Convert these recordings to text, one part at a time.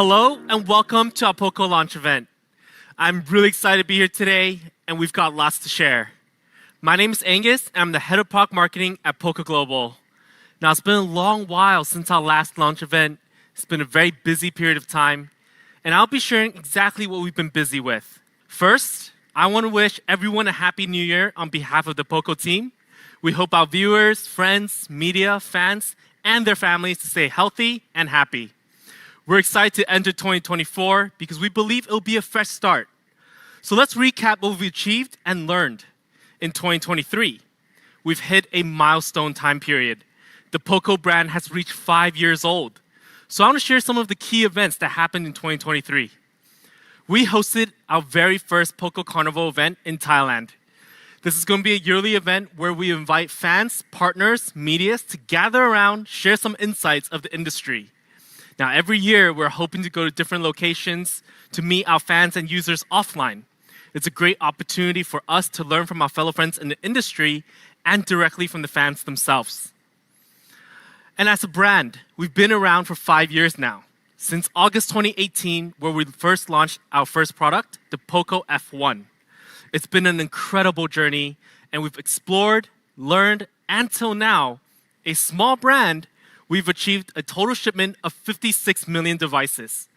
Hello and welcome to our POCO launch event. I'm really excited to be here today and we've got lots to share. My name is Angus and I'm the head of product marketing at POCO Global. Now it's been a long while since our last launch event. It's been a very busy period of time and I'll be sharing exactly what we've been busy with. First, I want to wish everyone a happy new year on behalf of the POCO team. We hope our viewers, friends, media, fans, and their families to stay healthy and happy. We're excited to enter 2024 because we believe it'll be a fresh start. So let's recap what we've achieved and learned. In 2023, we've hit a milestone time period. The POCO brand has reached 5 years old. So I want to share some of the key events that happened in 2023. We hosted our very first POCO Carnival event in Thailand. This is going to be a yearly event where we invite fans, partners, media to gather around, share some insights of the industry. Now, every year, we're hoping to go to different locations to meet our fans and users offline. It's a great opportunity for us to learn from our fellow friends in the industry and directly from the fans themselves. And as a brand, we've been around for 5 years now, since August 2018, where we first launched our first product, the POCO F1. It's been an incredible journey, and we've explored, learned, and till now, a small brand, we've achieved a total shipment of 56 million devices,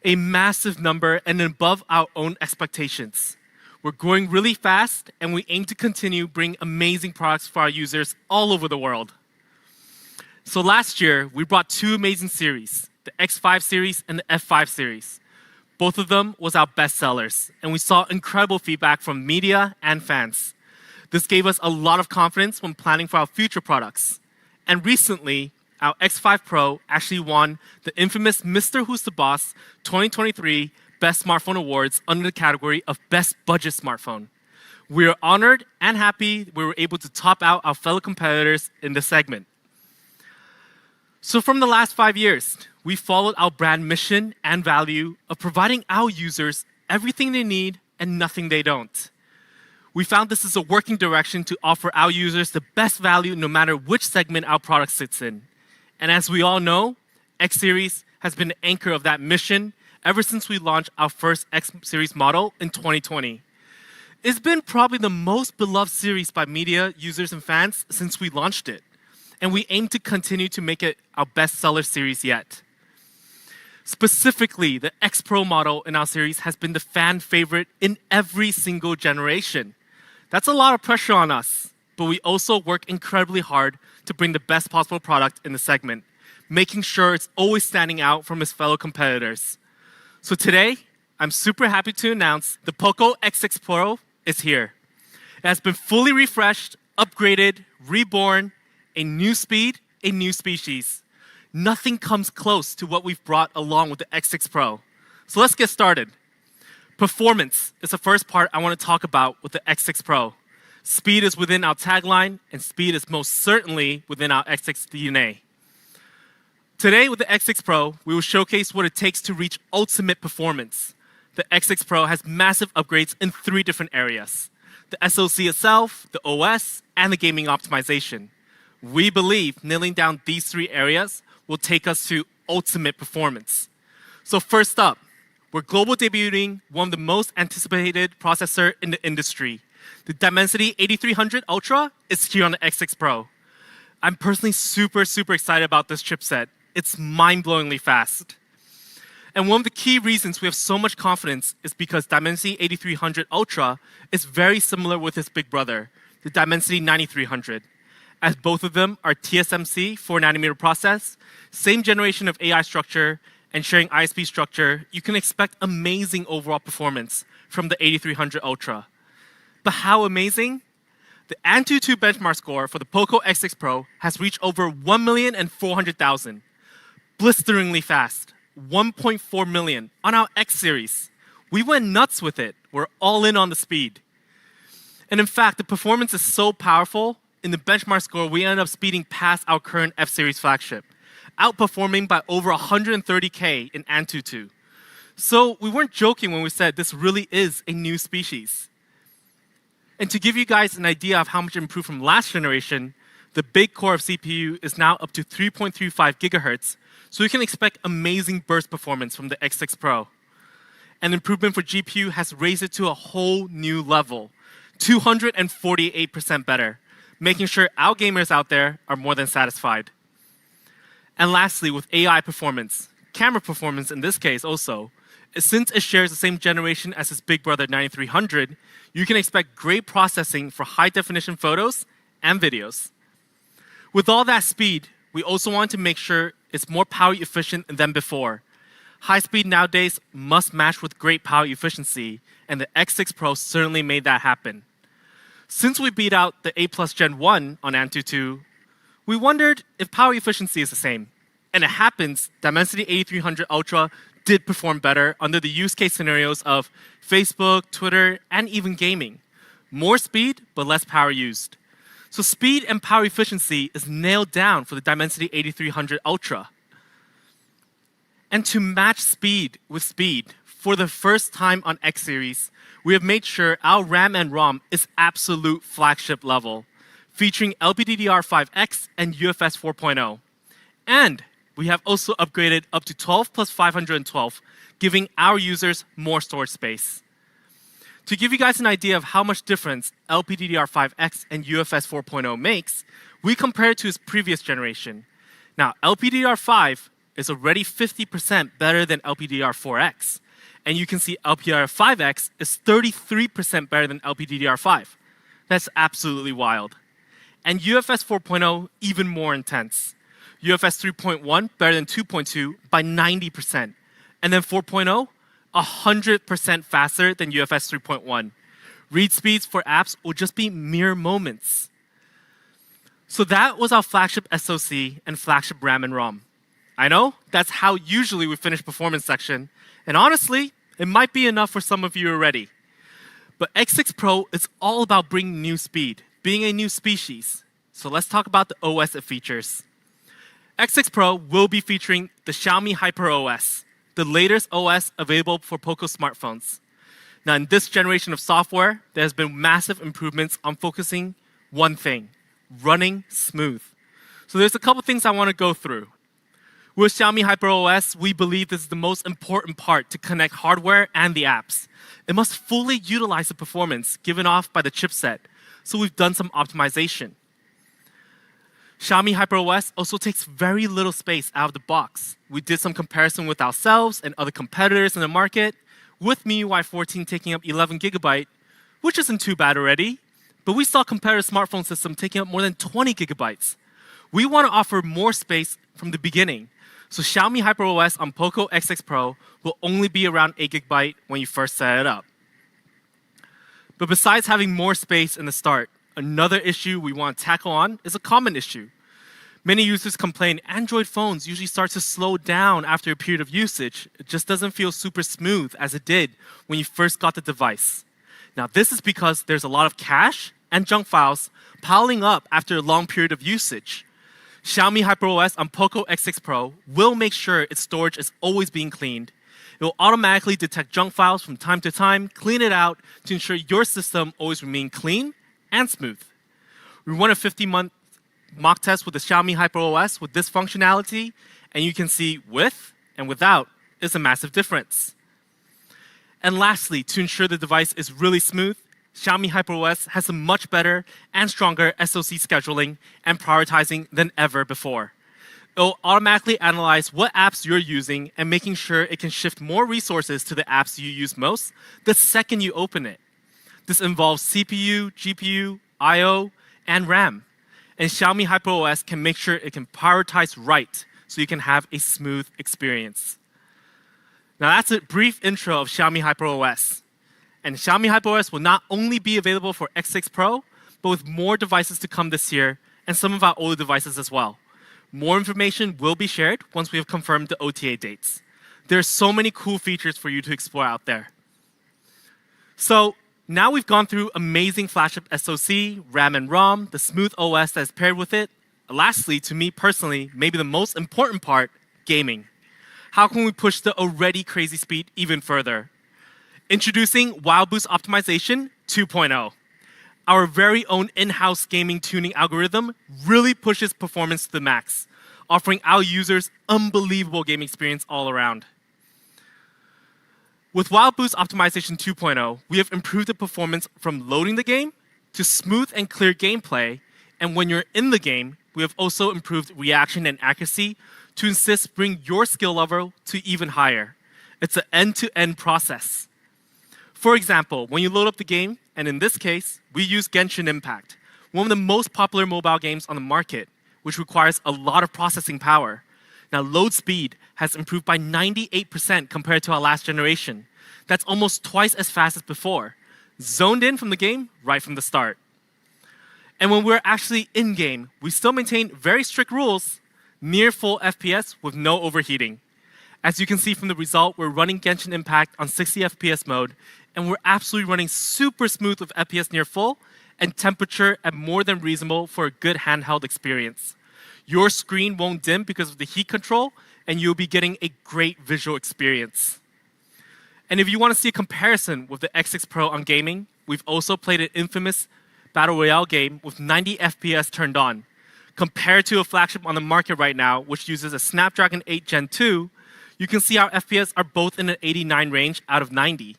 a massive number and above our own expectations. We're growing really fast, and we aim to continue bringing amazing products for our users all over the world. So last year, we brought 2 amazing series, the X5 series and the F5 series. Both of them was our best sellers, and we saw incredible feedback from media and fans. This gave us a lot of confidence when planning for our future products. And recently, our X5 Pro actually won the infamous Mr. Who's the Boss 2023 Best Smartphone Awards under the category of Best Budget Smartphone. We are honored and happy we were able to top out our fellow competitors in this segment. So from the last 5 years, we followed our brand mission and value of providing our users everything they need and nothing they don't. We found this is a working direction to offer our users the best value no matter which segment our product sits in. And as we all know, X Series has been the anchor of that mission ever since we launched our first X Series model in 2020. It's been probably the most beloved series by media, users, and fans since we launched it. And we aim to continue to make it our best-seller series yet. Specifically, the X Pro model in our series has been the fan favorite in every single generation. That's a lot of pressure on us, but we also work incredibly hard to bring the best possible product in the segment, making sure it's always standing out from its fellow competitors. So today, I'm super happy to announce the POCO X6 Pro is here. It has been fully refreshed, upgraded, reborn, a new speed, a new species. Nothing comes close to what we've brought along with the X6 Pro. So let's get started. Performance is the first part I want to talk about with the X6 Pro. Speed is within our tagline, and speed is most certainly within our X6 DNA. Today with the X6 Pro, we will showcase what it takes to reach ultimate performance. The X6 Pro has massive upgrades in 3 different areas: the SoC itself, the OS, and the gaming optimization. We believe nailing down these 3 areas will take us to ultimate performance. So first up, we're global debuting one of the most anticipated processor in the industry. The Dimensity 8300 Ultra is here on the X6 Pro. I'm personally super excited about this chipset. It's mind-blowingly fast. And one of the key reasons we have so much confidence is because Dimensity 8300 Ultra is very similar with its big brother, the Dimensity 9300. As both of them are TSMC 4nm process, same generation of AI structure, and sharing ISP structure, you can expect amazing overall performance from the 8300 Ultra. But how amazing? The AnTuTu benchmark score for the POCO X6 Pro has reached over 1,400,000. Blisteringly fast, 1.4 million on our X series. We went nuts with it. We're all in on the speed. And in fact, the performance is so powerful, in the benchmark score, we ended up speeding past our current F series flagship, outperforming by over 130K in AnTuTu. So we weren't joking when we said this really is a new species. And to give you guys an idea of how much improved from last generation, the big core of CPU is now up to 3.35 gigahertz, So you can expect amazing burst performance from the X6 Pro. An improvement for GPU has raised it to a whole new level, 248% better, making sure our gamers out there are more than satisfied. And lastly, with AI performance, camera performance in this case also, since it shares the same generation as its big brother 9300, you can expect great processing for high-definition photos and videos. With all that speed, we also want to make sure it's more power efficient than before. High speed nowadays must match with great power efficiency, and the X6 Pro certainly made that happen. Since we beat out the A+ Gen 1 on Antutu, we wondered if power efficiency is the same. And it happens, Dimensity 8300 Ultra did perform better under the use case scenarios of Facebook, Twitter, and even gaming. More speed, but less power used. So speed and power efficiency is nailed down for the Dimensity 8300 Ultra. And to match speed with speed, for the first time on X series, we have made sure our RAM and ROM is absolute flagship level, featuring LPDDR5X and UFS 4.0. And we have also upgraded up to 12 plus 512, giving our users more storage space. To give you guys an idea of how much difference LPDDR5X and UFS 4.0 makes, we compare it to its previous generation. Now, LPDDR5 is already 50% better than LPDDR4X. And you can see LPDDR5X is 33% better than LPDDR5. That's absolutely wild. And UFS 4.0, even more intense. UFS 3.1 better than 2.2 by 90%. And then 4.0, 100% faster than UFS 3.1. Read speeds for apps will just be mere moments. So that was our flagship SoC and flagship RAM and ROM. I know, that's how usually we finish performance section. And honestly, it might be enough for some of you already. But X6 Pro is all about bringing new speed, being a new species. So let's talk about the OS it features. X6 Pro will be featuring the Xiaomi HyperOS, the latest OS available for POCO smartphones. Now, in this generation of software, there has been massive improvements on focusing one thing, running smooth. So there's a couple things I want to go through. With Xiaomi HyperOS, we believe this is the most important part to connect hardware and the apps. It must fully utilize the performance given off by the chipset, so we've done some optimization. Xiaomi HyperOS also takes very little space out of the box. We did some comparison with ourselves and other competitors in the market, with MIUI 14 taking up 11 gigabyte, which isn't too bad already, but we saw competitor smartphone system taking up more than 20 gigabytes. We want to offer more space from the beginning. So Xiaomi HyperOS on POCO X6 Pro will only be around 8 GB when you first set it up. But besides having more space in the start, another issue we want to tackle on is a common issue. Many users complain Android phones usually start to slow down after a period of usage. It just doesn't feel super smooth as it did when you first got the device. Now, this is because there's a lot of cache and junk files piling up after a long period of usage. Xiaomi HyperOS on POCO X6 Pro will make sure its storage is always being cleaned. It will automatically detect junk files from time to time, clean it out to ensure your system always remains clean and smooth. We run a 50-month mock test with the Xiaomi HyperOS with this functionality, and you can see with and without is a massive difference. And lastly, to ensure the device is really smooth, Xiaomi HyperOS has a much better and stronger SoC scheduling and prioritizing than ever before. It will automatically analyze what apps you're using and making sure it can shift more resources to the apps you use most the second you open it. This involves CPU, GPU, I/O, and RAM. And Xiaomi HyperOS can make sure it can prioritize right so you can have a smooth experience. Now that's a brief intro of Xiaomi HyperOS. And Xiaomi HyperOS will not only be available for X6 Pro, but with more devices to come this year and some of our older devices as well. More information will be shared once we have confirmed the OTA dates. There are so many cool features for you to explore out there. So now we've gone through amazing flagship SoC, RAM and ROM, the smooth OS that is paired with it. Lastly, to me personally, maybe the most important part, gaming. How can we push the already crazy speed even further? Introducing Wild Boost Optimization 2.0. Our very own in-house gaming tuning algorithm really pushes performance to the max, offering our users unbelievable game experience all around. With Wild Boost Optimization 2.0, we have improved the performance from loading the game to smooth and clear gameplay, and when you're in the game, we have also improved reaction and accuracy to bring your skill level to even higher. It's an end-to-end process. For example, when you load up the game, and in this case, we use Genshin Impact, one of the most popular mobile games on the market, which requires a lot of processing power. Now, load speed has improved by 98% compared to our last generation. That's almost twice as fast as before. Zoned in from the game right from the start. And when we're actually in-game, we still maintain very strict rules, near full FPS with no overheating. As you can see from the result, we're running Genshin Impact on 60 FPS mode, and we're absolutely running super smooth with FPS near full, and temperature at more than reasonable for a good handheld experience. Your screen won't dim because of the heat control, and you'll be getting a great visual experience. And if you want to see a comparison with the X6 Pro on gaming, we've also played an infamous Battle Royale game with 90 FPS turned on. Compared to a flagship on the market right now, which uses a Snapdragon 8 Gen 2, you can see our FPS are both in an 89 range out of 90.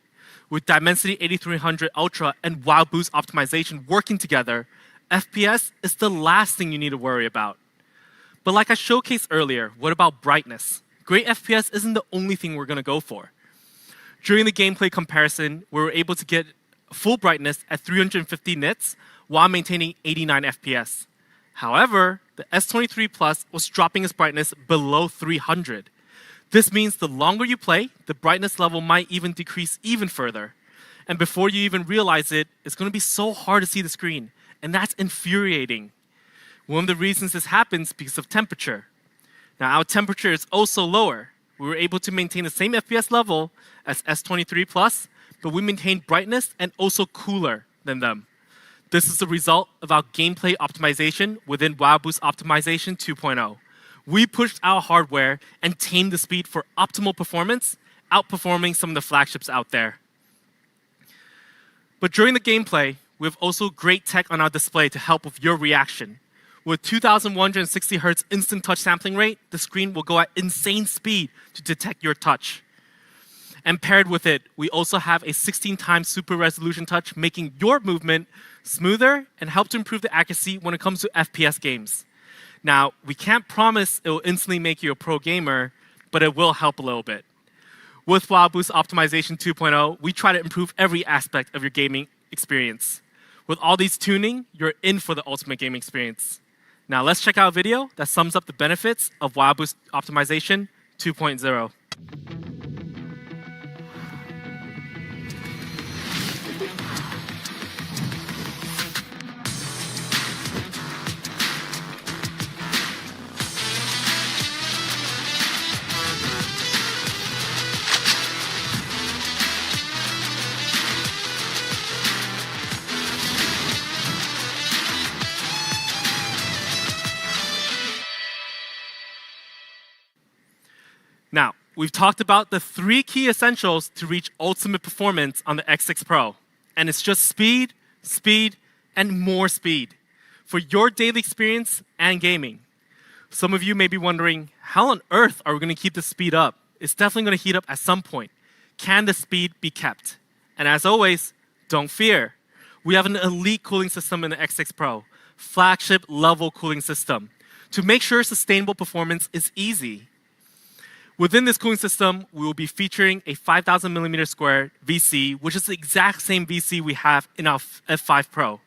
With Dimensity 8300 Ultra and Wild Boost Optimization working together, FPS is the last thing you need to worry about. But like I showcased earlier, what about brightness? Great FPS isn't the only thing we're going to go for. During the gameplay comparison, we were able to get full brightness at 350 nits while maintaining 89 FPS. However, the S23 Plus was dropping its brightness below 300. This means the longer you play, the brightness level might even decrease even further. And before you even realize it, it's going to be so hard to see the screen. And that's infuriating. One of the reasons this happens is because of temperature. Now, our temperature is also lower. We were able to maintain the same FPS level as S23 Plus, but we maintained brightness and also cooler than them. This is the result of our gameplay optimization within Wild Boost Optimization 2.0. We pushed our hardware and tamed the speed for optimal performance, outperforming some of the flagships out there. But during the gameplay, we have also great tech on our display to help with your reaction. With 2160 Hz instant touch sampling rate, the screen will go at insane speed to detect your touch. And paired with it, we also have a 16 times super resolution touch, making your movement smoother and help to improve the accuracy when it comes to FPS games. Now, we can't promise it will instantly make you a pro gamer, but it will help a little bit. With Wild Boost Optimization 2.0, we try to improve every aspect of your gaming experience. With all these tuning, you're in for the ultimate gaming experience. Now, let's check out a video that sums up the benefits of Wild Boost Optimization 2.0. Now, we've talked about the 3 key essentials to reach ultimate performance on the X6 Pro. And it's just speed, speed, and more speed for your daily experience and gaming. Some of you may be wondering, how on earth are we going to keep the speed up? It's definitely going to heat up at some point. Can the speed be kept? And as always, don't fear. We have an elite cooling system in the X6 Pro, flagship level cooling system, to make sure sustainable performance is easy. Within this cooling system, we will be featuring a 5,000 millimeter square VC, which is the exact same VC we have in our F5 Pro,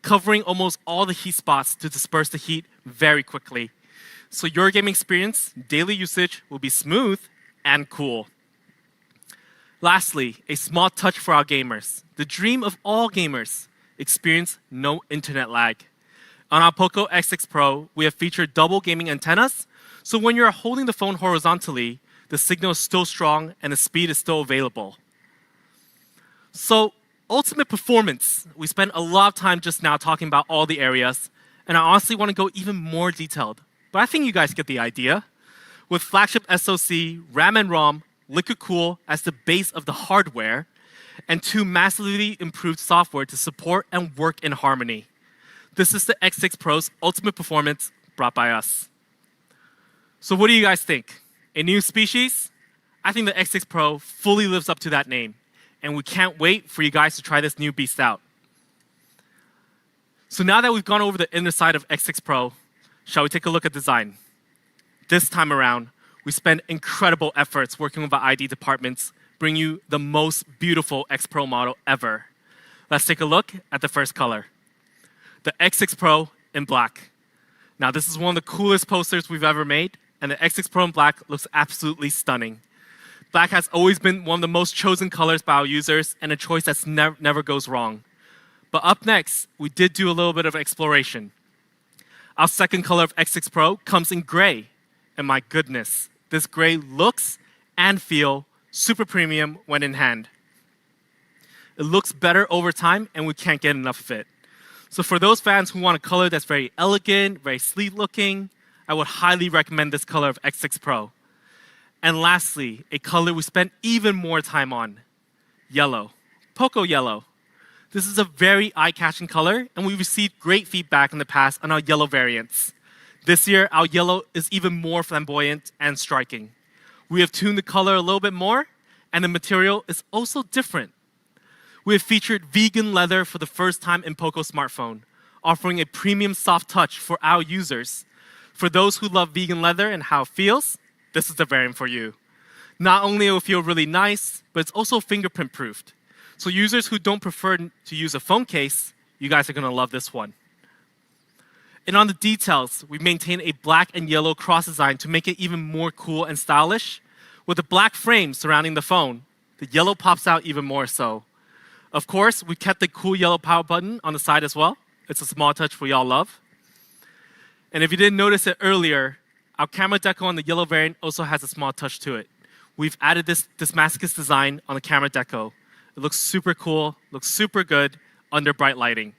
covering almost all the heat spots to disperse the heat very quickly. So your gaming experience, daily usage will be smooth and cool. Lastly, a small touch for our gamers. The dream of all gamers, experience no internet lag. On our POCO X6 Pro, we have featured double gaming antennas, so when you're holding the phone horizontally, the signal is still strong and the speed is still available. So, ultimate performance. We spent a lot of time just now talking about all the areas, and I honestly want to go even more detailed. But I think you guys get the idea. With flagship SoC, RAM and ROM, liquid cool as the base of the hardware, and 2 massively improved software to support and work in harmony. This is the X6 Pro's ultimate performance brought by us. So what do you guys think? A new species? I think the X6 Pro fully lives up to that name, and we can't wait for you guys to try this new beast out. So now that we've gone over the inner side of X6 Pro, shall we take a look at design? This time around, we spend incredible efforts working with our ID departments, bring you the most beautiful X Pro model ever. Let's take a look at the first color. The X6 Pro in black. Now this is one of the coolest posters we've ever made, and the X6 Pro in black looks absolutely stunning. Black has always been one of the most chosen colors by our users, and a choice that's never goes wrong. But up next, we did do a little bit of exploration. Our second color of X6 Pro comes in gray. And my goodness, this gray looks and feel super premium when in hand. It looks better over time, and we can't get enough of it. So for those fans who want a color that's very elegant, very sleek looking, I would highly recommend this color of X6 Pro. And lastly, a color we spent even more time on, yellow, POCO yellow. This is a very eye-catching color, and we've received great feedback in the past on our yellow variants. This year, our yellow is even more flamboyant and striking. We have tuned the color a little bit more, and the material is also different. We have featured vegan leather for the first time in POCO smartphone, offering a premium soft touch for our users. For those who love vegan leather and how it feels, this is the variant for you. Not only will it feel really nice, but it's also fingerprint-proofed. So users who don't prefer to use a phone case, you guys are going to love this one. And on the details, we maintain a black and yellow cross design to make it even more cool and stylish. With the black frame surrounding the phone, the yellow pops out even more so. Of course, we kept the cool yellow power button on the side as well. It's a small touch we all love. And if you didn't notice it earlier, our camera deco on the yellow variant also has a small touch to it. We've added this Damascus design on the camera deco. It looks super cool, looks super good under bright lighting.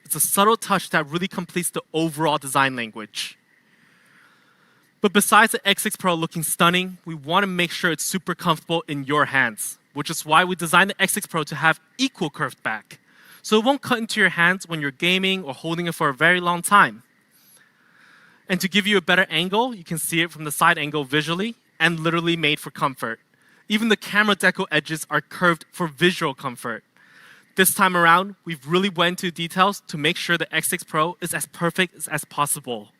It's a subtle touch that really completes the overall design language. But besides the X6 Pro looking stunning, we want to make sure it's super comfortable in your hands, which is why we designed the X6 Pro to have equal curved back. So it won't cut into your hands when you're gaming or holding it for a very long time. And to give you a better angle, you can see it from the side angle visually and literally made for comfort. Even the camera deco edges are curved for visual comfort. This time around, we've really went into details to make sure the X6 Pro is as perfect as possible.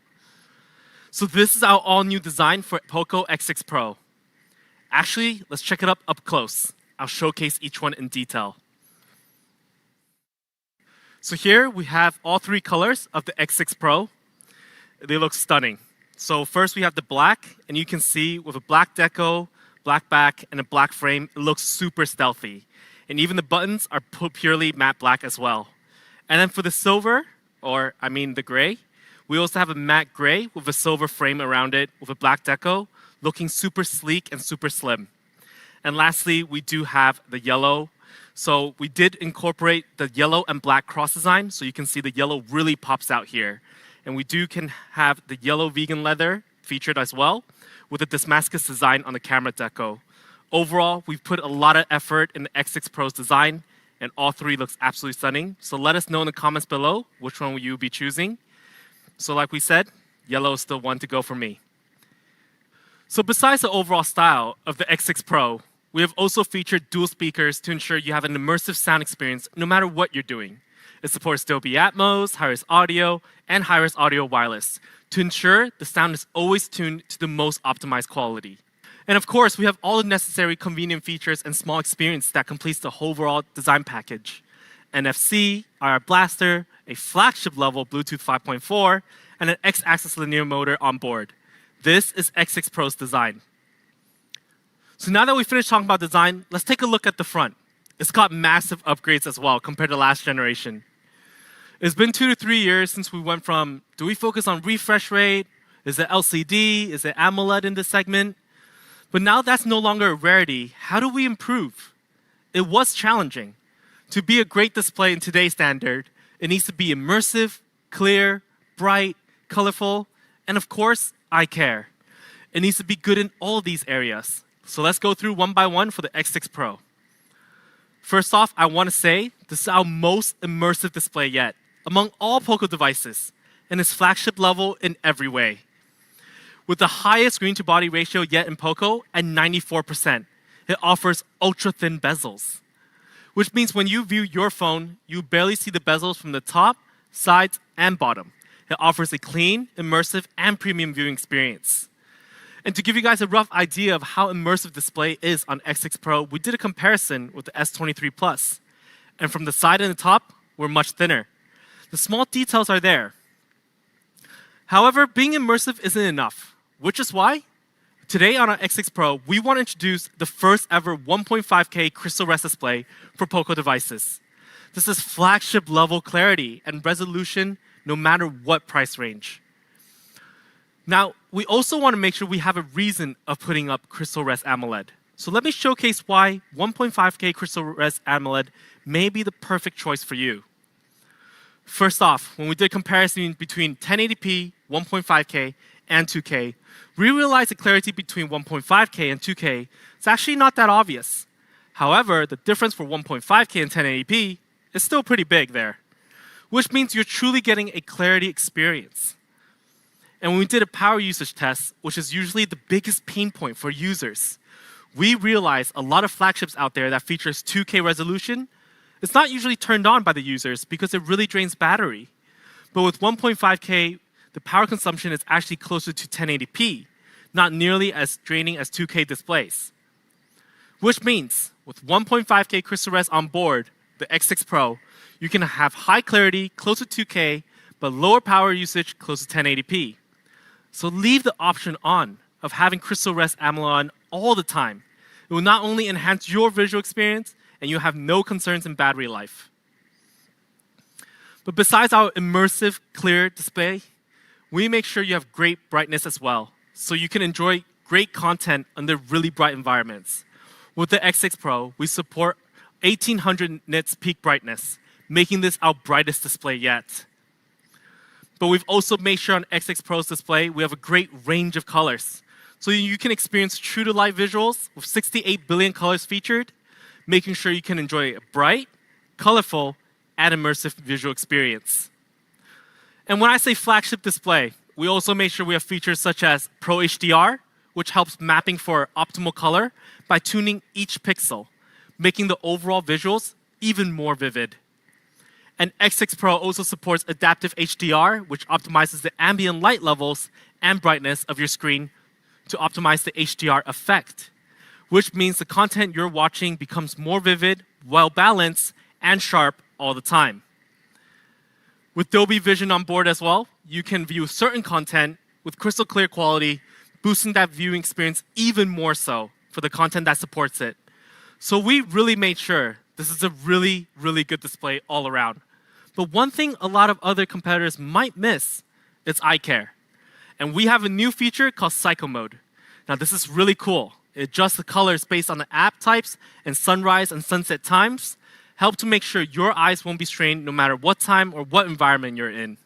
So this is our all-new design for POCO X6 Pro. Actually, let's check it up close. I'll showcase each one in detail. So here we have all three colors of the X6 Pro. They look stunning. So first we have the black, and you can see with a black deco, black back, and a black frame, it looks super stealthy. And even the buttons are purely matte black as well. And then for the silver, the gray, we also have a matte gray with a silver frame around it with a black deco, looking super sleek and super slim. And lastly, we do have the yellow. So we did incorporate the yellow and black cross design, so you can see the yellow really pops out here. And we can have the yellow vegan leather featured as well, with a Damascus design on the camera deco. Overall, we've put a lot of effort in the X6 Pro's design, and all three looks absolutely stunning. So let us know in the comments below which one will you be choosing. So like we said, yellow is the one to go for me. So besides the overall style of the X6 Pro, we have also featured dual speakers to ensure you have an immersive sound experience no matter what you're doing. It supports Dolby Atmos, HyperOS Audio, and HyperOS Audio Wireless to ensure the sound is always tuned to the most optimized quality. And of course, we have all the necessary convenient features and small experience that completes the overall design package. NFC, IR blaster, a flagship level Bluetooth 5.4, and an X-axis linear motor on board. This is X6 Pro's design. So now that we finished talking about design, let's take a look at the front. It's got massive upgrades as well compared to last generation. It's been 2 to 3 years since we went from, do we focus on refresh rate? Is it LCD? Is it AMOLED in this segment? But now that's no longer a rarity. How do we improve? It was challenging. To be a great display in today's standard, it needs to be immersive, clear, bright, colorful, and of course, eye care. It needs to be good in all these areas. So let's go through one by one for the X6 Pro. First off, I want to say this is our most immersive display yet among all POCO devices, and it's flagship level in every way. With the highest screen-to-body ratio yet in POCO at 94%. It offers ultra-thin bezels, which means when you view your phone, you barely see the bezels from the top, sides, and bottom. It offers a clean, immersive, and premium viewing experience. And to give you guys a rough idea of how immersive display is on X6 Pro, we did a comparison with the S23 Plus. And from the side and the top, we're much thinner. The small details are there. However, being immersive isn't enough, which is why today on our X6 Pro, we want to introduce the first ever 1.5K Crystal Rest display for POCO devices. This is flagship level clarity and resolution no matter what price range. Now, we also want to make sure we have a reason of putting up Crystal Rest AMOLED. So let me showcase why 1.5K Crystal Rest AMOLED may be the perfect choice for you. First off, when we did comparison between 1080p, 1.5K, and 2K, we realized the clarity between 1.5K and 2K is actually not that obvious. However, the difference for 1.5K and 1080p is still pretty big there, which means you're truly getting a clarity experience. And when we did a power usage test, which is usually the biggest pain point for users, we realized a lot of flagships out there that features 2K resolution, it's not usually turned on by the users because it really drains battery. But with 1.5K, the power consumption is actually closer to 1080p, not nearly as draining as 2K displays. Which means, with 1.5K Crystal Rest on board, the X6 Pro, you can have high clarity, close to 2K, but lower power usage, close to 1080p. So leave the option on of having Crystal Rest AMOLED on all the time. It will not only enhance your visual experience, and you have no concerns in battery life. But besides our immersive, clear display, we make sure you have great brightness as well, so you can enjoy great content under really bright environments. With the X6 Pro, we support 1800 nits peak brightness, making this our brightest display yet. But we've also made sure on X6 Pro's display, we have a great range of colors. So you can experience true-to-life visuals with 68 billion colors featured, making sure you can enjoy a bright, colorful, and immersive visual experience. And when I say flagship display, we also make sure we have features such as Pro HDR, which helps mapping for optimal color by tuning each pixel, making the overall visuals even more vivid. And X6 Pro also supports adaptive HDR, which optimizes the ambient light levels and brightness of your screen to optimize the HDR effect, which means the content you're watching becomes more vivid, well-balanced, and sharp all the time. With Dolby Vision on board as well, you can view certain content with crystal clear quality, boosting that viewing experience even more so for the content that supports it. So we really made sure this is a really, really good display all around. But one thing a lot of other competitors might miss is eye care. And we have a new feature called Psycho Mode. Now this is really cool. It adjusts the colors based on the app types and sunrise and sunset times, help to make sure your eyes won't be strained no matter what time or what environment you're in.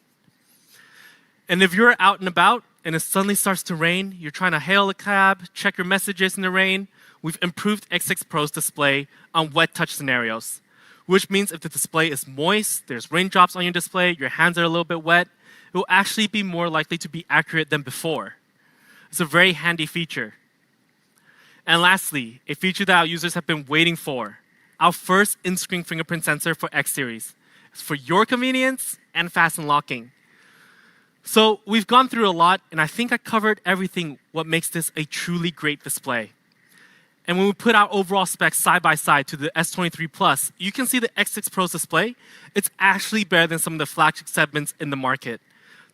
And if you're out and about and it suddenly starts to rain, you're trying to hail a cab, check your messages in the rain, we've improved X6 Pro's display on wet touch scenarios, which means if the display is moist, there's raindrops on your display, your hands are a little bit wet, it will actually be more likely to be accurate than before. It's a very handy feature. And lastly, a feature that our users have been waiting for, our first in-screen fingerprint sensor for X series. It's for your convenience and fast unlocking. So we've gone through a lot, and I think I covered everything what makes this a truly great display. And when we put our overall specs side by side to the S23 Plus, you can see the X6 Pro's display. It's actually better than some of the flagship segments in the market.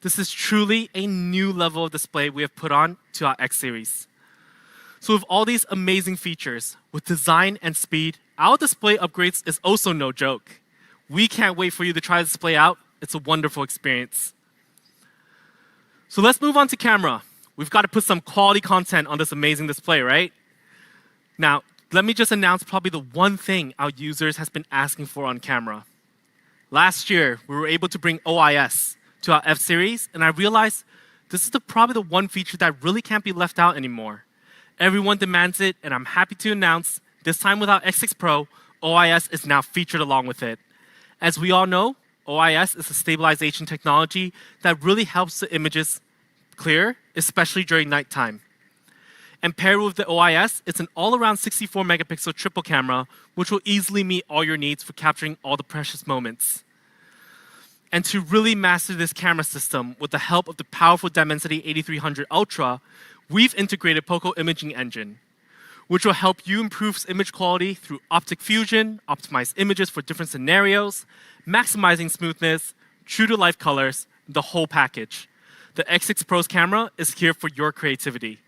This is truly a new level of display we have put on to our X series. So with all these amazing features, with design and speed, our display upgrades is also no joke. We can't wait for you to try the display out. It's a wonderful experience. So let's move on to camera. We've got to put some quality content on this amazing display, right? Now, let me just announce probably the one thing our users has been asking for on camera. Last year, we were able to bring OIS to our F series, and I realized this is probably the one feature that really can't be left out anymore. Everyone demands it, and I'm happy to announce this time with our X6 Pro, OIS is now featured along with it. As we all know, OIS is a stabilization technology that really helps the images clear, especially during nighttime. And paired with the OIS, it's an all-around 64 megapixel triple camera, which will easily meet all your needs for capturing all the precious moments. And to really master this camera system with the help of the powerful Dimensity 8300 Ultra, we've integrated POCO Imaging Engine, which will help you improve image quality through optic fusion, optimize images for different scenarios, maximizing smoothness, true-to-life colors, the whole package. The X6 Pro's camera is here for your creativity.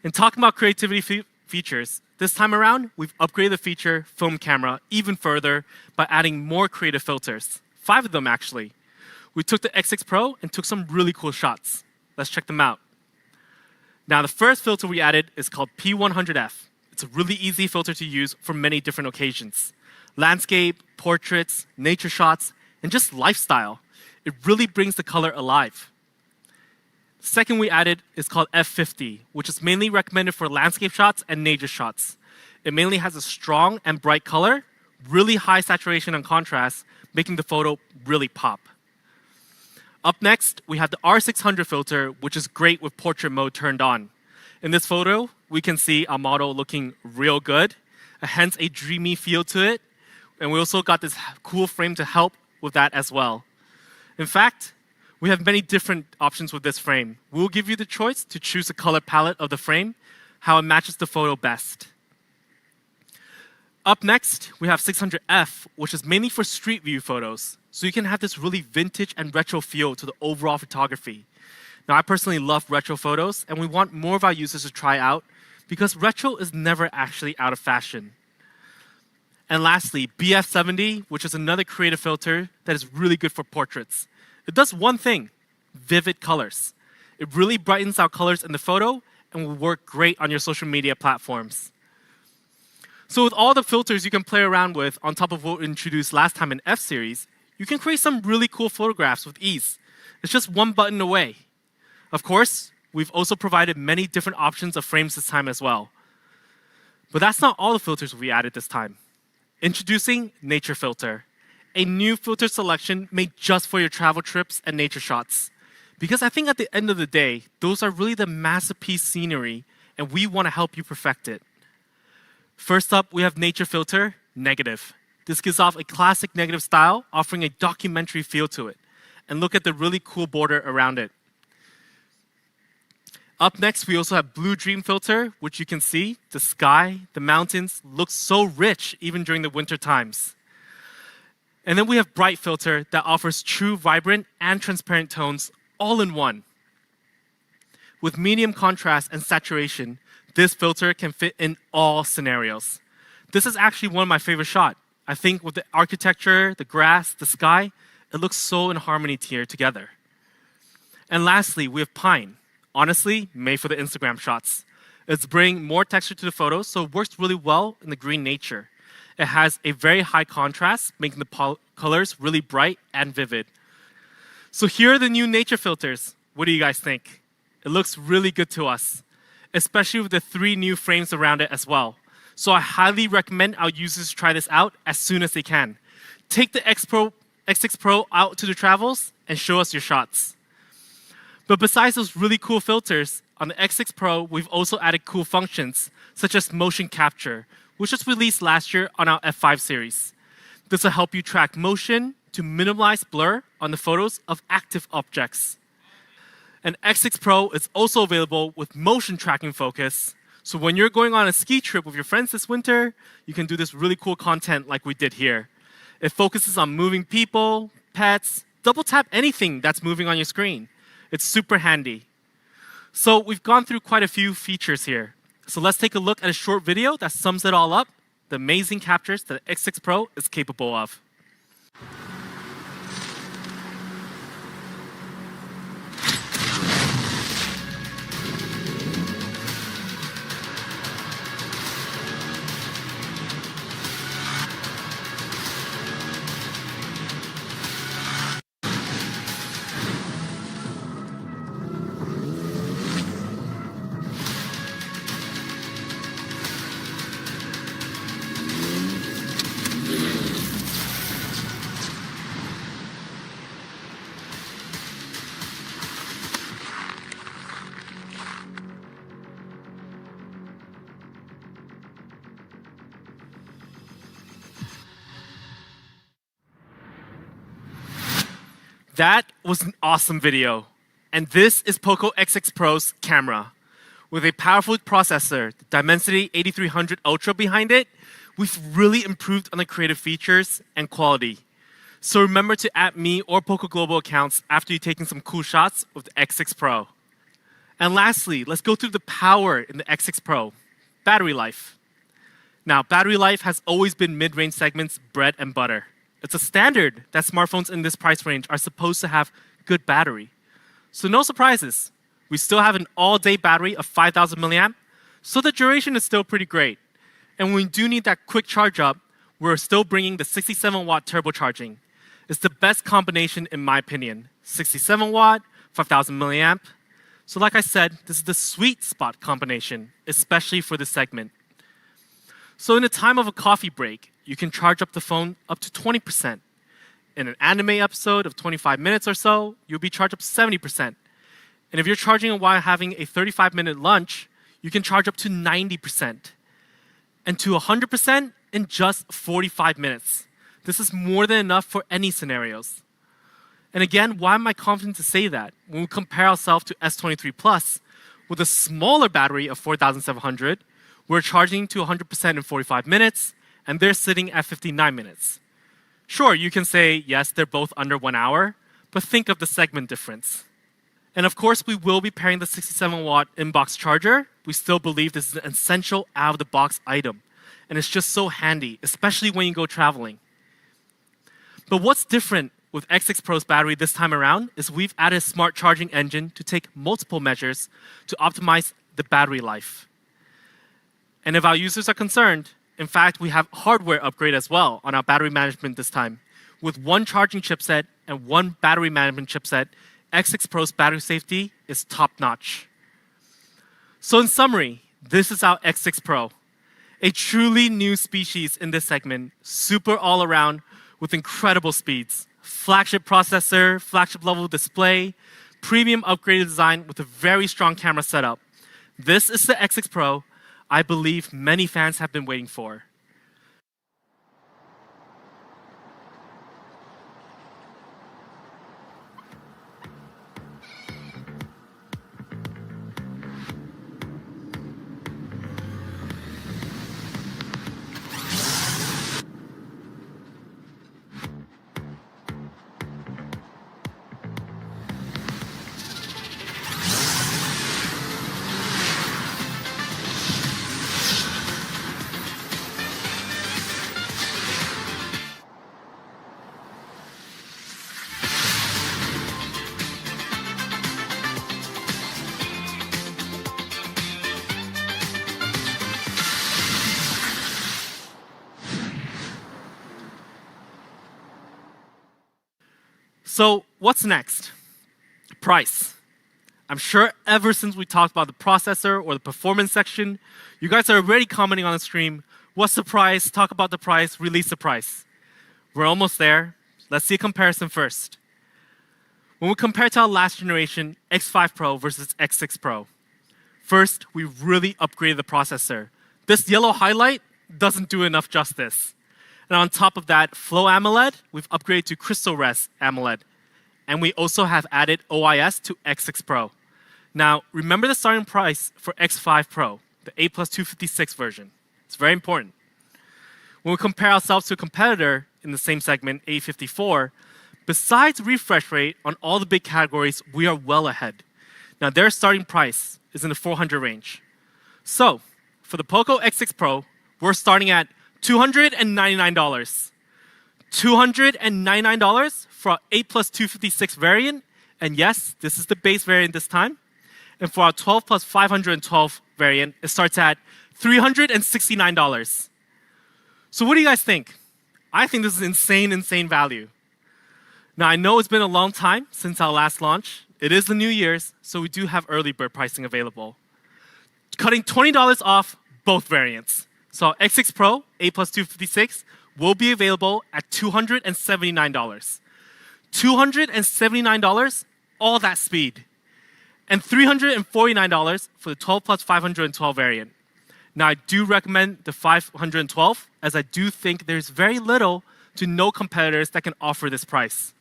And talking about creativity features, this time around, we've upgraded the feature film camera even further by adding more creative filters. 5 of them, actually. We took the X6 Pro and took some really cool shots. Let's check them out. Now, the first filter we added is called P100F. It's a really easy filter to use for many different occasions. Landscape, portraits, nature shots, and just lifestyle. It really brings the color alive. Second we added is called F50, which is mainly recommended for landscape shots and nature shots. It mainly has a strong and bright color, really high saturation and contrast, making the photo really pop. Up next, we have the R600 filter, which is great with portrait mode turned on. In this photo, we can see our model looking real good, hence a dreamy feel to it. And we also got this cool frame to help with that as well. In fact, we have many different options with this frame. We'll give you the choice to choose the color palette of the frame, how it matches the photo best. Up next, we have 600F, which is mainly for street view photos. So you can have this really vintage and retro feel to the overall photography. Now, I personally love retro photos, and we want more of our users to try out because retro is never actually out of fashion. And lastly, BF70, which is another creative filter that is really good for portraits. It does one thing, vivid colors. It really brightens out colors in the photo and will work great on your social media platforms. So with all the filters you can play around with on top of what we introduced last time in F-Series, you can create some really cool photographs with ease. It's just one button away. Of course, we've also provided many different options of frames this time as well. But that's not all the filters we added this time. Introducing Nature Filter, a new filter selection made just for your travel trips and nature shots. Because I think at the end of the day, those are really the masterpiece scenery, and we want to help you perfect it. First up, we have Nature Filter, Negative. This gives off a classic negative style, offering a documentary feel to it. And look at the really cool border around it. Up next, we also have Blue Dream Filter, which you can see, the sky, the mountains, look so rich even during the winter times. And then we have Bright Filter that offers true vibrant and transparent tones all in one. With medium contrast and saturation, this filter can fit in all scenarios. This is actually one of my favorite shots. I think with the architecture, the grass, the sky, it looks so in harmony here together. And lastly, we have Pine. Honestly, made for the Instagram shots. It's bringing more texture to the photos, so it works really well in the green nature. It has a very high contrast, making the colors really bright and vivid. So here are the new nature filters. What do you guys think? It looks really good to us, especially with the 3 new frames around it as well. So I highly recommend our users try this out as soon as they can. Take the X6 Pro out to the travels and show us your shots. But besides those really cool filters, on the X6 Pro, we've also added cool functions, such as motion capture, which was released last year on our F5 series. This will help you track motion to minimize blur on the photos of active objects. And X6 Pro is also available with motion tracking focus. So when you're going on a ski trip with your friends this winter, you can do this really cool content like we did here. It focuses on moving people, pets, double tap anything that's moving on your screen. It's super handy. So we've gone through quite a few features here. So let's take a look at a short video that sums it all up, the amazing captures that the X6 Pro is capable of. That was an awesome video. And this is POCO X6 Pro's camera. With a powerful processor, the Dimensity 8300 Ultra behind it, we've really improved on the creative features and quality. So remember to add me or POCO Global accounts after you've taken some cool shots with the X6 Pro. And lastly, let's go through the power in the X6 Pro. Battery life. Now, battery life has always been mid-range segment's bread and butter. It's a standard that smartphones in this price range are supposed to have good battery. So no surprises. We still have an all-day battery of 5,000 milliamp, so the duration is still pretty great. And when we do need that quick charge up, we're still bringing the 67-watt turbocharging. It's the best combination in my opinion. 67 watt, 5,000 milliamp. So like I said, this is the sweet spot combination, especially for this segment. So in the time of a coffee break, you can charge up the phone up to 20%. In an anime episode of 25 minutes or so, you'll be charged up 70%. And if you're charging it while having a 35-minute lunch, you can charge up to 90%. And to 100% in just 45 minutes. This is more than enough for any scenarios. And again, why am I confident to say that? When we compare ourselves to S23 Plus, with a smaller battery of 4,700, we're charging to 100% in 45 minutes, and they're sitting at 59 minutes. Sure, you can say, yes, they're both under 1 hour, but think of the segment difference. And of course, we will be pairing the 67-watt inbox charger. We still believe this is an essential out-of-the-box item, and it's just so handy, especially when you go traveling. But what's different with X6 Pro's battery this time around is we've added a smart charging engine to take multiple measures to optimize the battery life. And if our users are concerned, in fact, we have hardware upgrade as well on our battery management this time. With one charging chipset and one battery management chipset, X6 Pro's battery safety is top-notch. So in summary, this is our X6 Pro. A truly new species in this segment, super all-around with incredible speeds. Flagship processor, flagship level display, premium upgraded design with a very strong camera setup. This is the X6 Pro I believe many fans have been waiting for. So what's next? Price. I'm sure ever since we talked about the processor or the performance section, you guys are already commenting on the stream, what's the price, talk about the price, release the price. We're almost there. Let's see a comparison first. When we compare to our last generation, X5 Pro versus X6 Pro, first, we really upgraded the processor. This yellow highlight doesn't do enough justice. And on top of that, Flow AMOLED, we've upgraded to Crystal Res AMOLED. And we also have added OIS to X6 Pro. Now, remember the starting price for X5 Pro, the A plus 256 version. It's very important. When we compare ourselves to a competitor in the same segment, A54, besides refresh rate on all the big categories, we are well ahead. Now, their starting price is in the 400 range. So, for the POCO X6 Pro, we're starting at $299. $299 for our 8 plus 256 variant. And yes, this is the base variant this time. And for our 12 plus 512 variant, it starts at $369. So what do you guys think? I think this is insane, insane value. Now, I know it's been a long time since our last launch. It is the New Year's, so we do have early bird pricing available. Cutting $20 off both variants. So X6 Pro, A plus 256, will be available at $279. $279, all that speed. And $349 for the 12 plus 512 variant. Now, I do recommend the 512, as I do think there's very little to no competitors that can offer this price.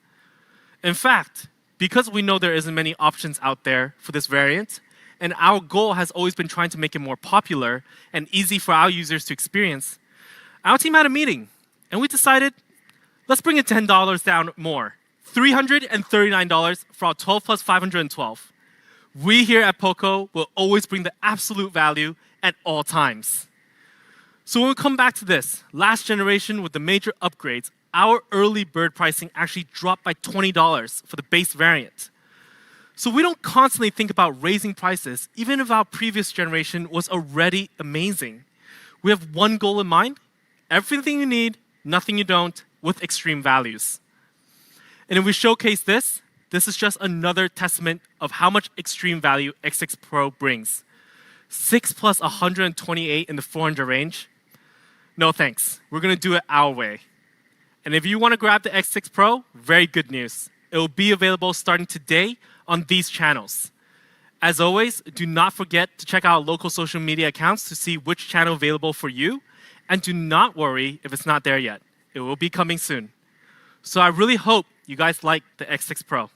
In fact, because we know there isn't many options out there for this variant, and our goal has always been trying to make it more popular and easy for our users to experience, our team had a meeting, and we decided, let's bring it $10 down more. $339 for our 12 plus 512. We here at POCO will always bring the absolute value at all times. So when we come back to this, last generation with the major upgrades, our early bird pricing actually dropped by $20 for the base variant. So we don't constantly think about raising prices, even if our previous generation was already amazing. We have one goal in mind: everything you need, nothing you don't, with extreme values. And if we showcase this, this is just another testament of how much extreme value X6 Pro brings. 6 plus 128 in the 400 range? No thanks. We're going to do it our way. And if you want to grab the X6 Pro, very good news. It will be available starting today on these channels. As always, do not forget to check out local social media accounts to see which channel is available for you. And do not worry if it's not there yet. It will be coming soon. So I really hope you guys like the X6 Pro.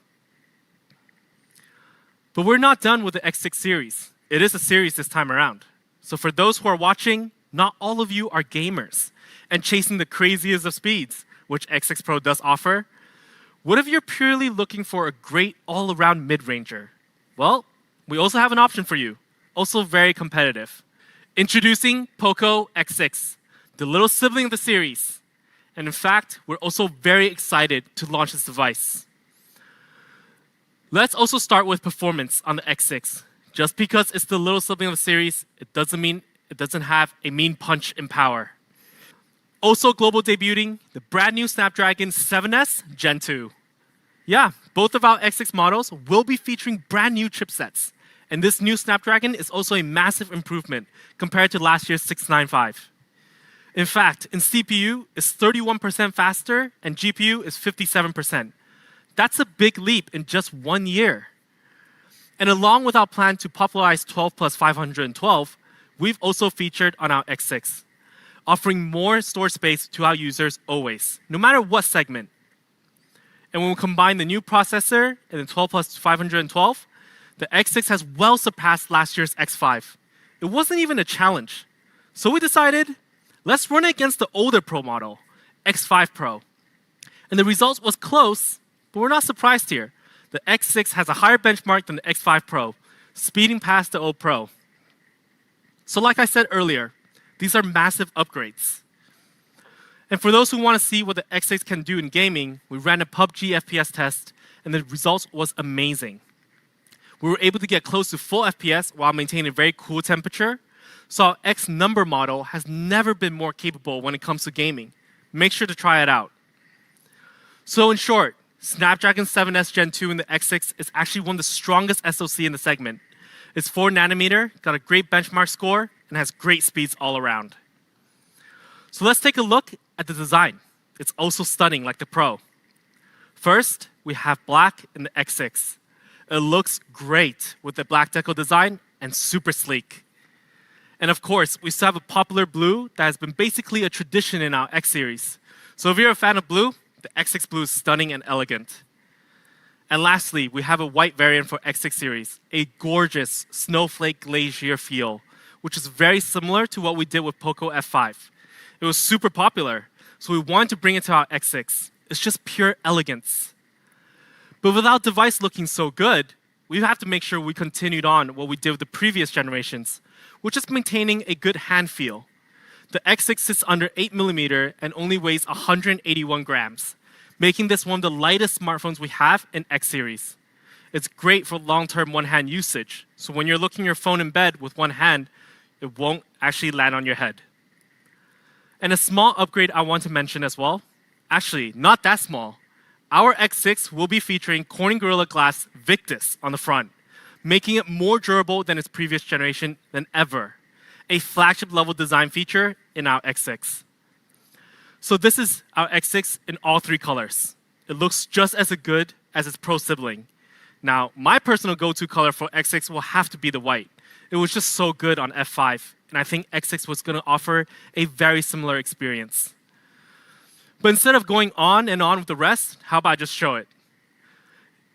But we're not done with the X6 series. It is a series this time around. So for those who are watching, not all of you are gamers and chasing the craziest of speeds, which X6 Pro does offer. What if you're purely looking for a great all-around mid-ranger? Well, we also have an option for you, also very competitive. Introducing POCO X6, the little sibling of the series. And in fact, we're also very excited to launch this device. Let's also start with performance on the X6. Just because it's the little sibling of the series, it doesn't mean it doesn't have a mean punch in power. Also global debuting, the brand new Snapdragon 7S Gen 2. Yeah, both of our X6 models will be featuring brand new chipsets. And this new Snapdragon is also a massive improvement compared to last year's 695. In fact, in CPU, it's 31% faster and GPU is 57%. That's a big leap in just 1 year. And along with our plan to popularize 12 plus 512, we've also featured on our X6, offering more storage space to our users always, no matter what segment. And when we combine the new processor and the 12 plus 512, the X6 has well surpassed last year's X5. It wasn't even a challenge. So we decided, let's run it against the older Pro model, X5 Pro. And the result was close, but we're not surprised here. The X6 has a higher benchmark than the X5 Pro, speeding past the old Pro. So like I said earlier, these are massive upgrades. And for those who want to see what the X6 can do in gaming, we ran a PUBG FPS test, and the results was amazing. We were able to get close to full FPS while maintaining a very cool temperature. So our X number model has never been more capable when it comes to gaming. Make sure to try it out. So in short, Snapdragon 7S Gen 2 in the X6 is actually one of the strongest SoC in the segment. It's 4 nanometer, got a great benchmark score, and has great speeds all around. So let's take a look at the design. It's also stunning like the Pro. First, we have black in the X6. It looks great with the black decal design and super sleek. And of course, we still have a popular blue that has been basically a tradition in our X series. So if you're a fan of blue, the X6 Blue is stunning and elegant. And lastly, we have a white variant for X6 series, a gorgeous snowflake glacier feel, which is very similar to what we did with POCO F5. It was super popular, so we wanted to bring it to our X6. It's just pure elegance. But without the device looking so good, we have to make sure we continued on what we did with the previous generations, which is maintaining a good hand feel. The X6 sits under 8mm and only weighs 181 grams, making this one of the lightest smartphones we have in X series. It's great for long-term one-hand usage, so when you're looking at your phone in bed with one hand, it won't actually land on your head. And a small upgrade I want to mention as well, actually, not that small. Our X6 will be featuring Corning Gorilla Glass Victus on the front, making it more durable than its previous generation than ever. A flagship-level design feature in our X6. So this is our X6 in all 3 colors. It looks just as good as its Pro sibling. Now, my personal go-to color for X6 will have to be the white. It was just so good on F5, and I think X6 was going to offer a very similar experience. But instead of going on and on with the rest, how about I just show it?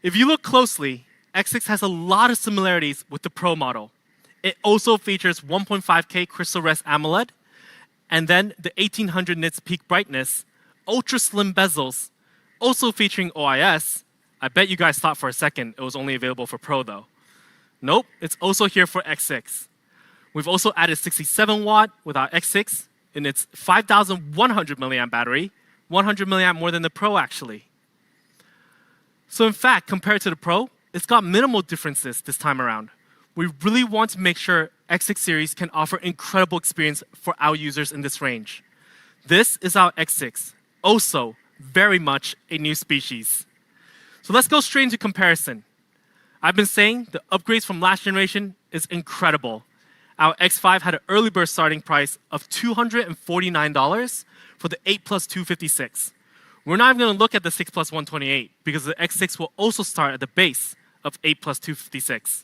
If you look closely, X6 has a lot of similarities with the Pro model. It also features 1.5K Crystal Res AMOLED, and then the 1800 nits peak brightness, ultra slim bezels, also featuring OIS. I bet you guys thought for a second it was only available for Pro though. Nope, it's also here for X6. We've also added 67 watt with our X6 in its 5,100 milliamp battery, 100 milliamp more than the Pro actually. So in fact, compared to the Pro, it's got minimal differences this time around. We really want to make sure X6 series can offer incredible experience for our users in this range. This is our X6, also very much a new species. So let's go straight into comparison. I've been saying the upgrades from last generation is incredible. Our X5 had an early bird starting price of $249 for the 8 plus 256. We're not even going to look at the 6 plus 128 because the X6 will also start at the base of 8 plus 256.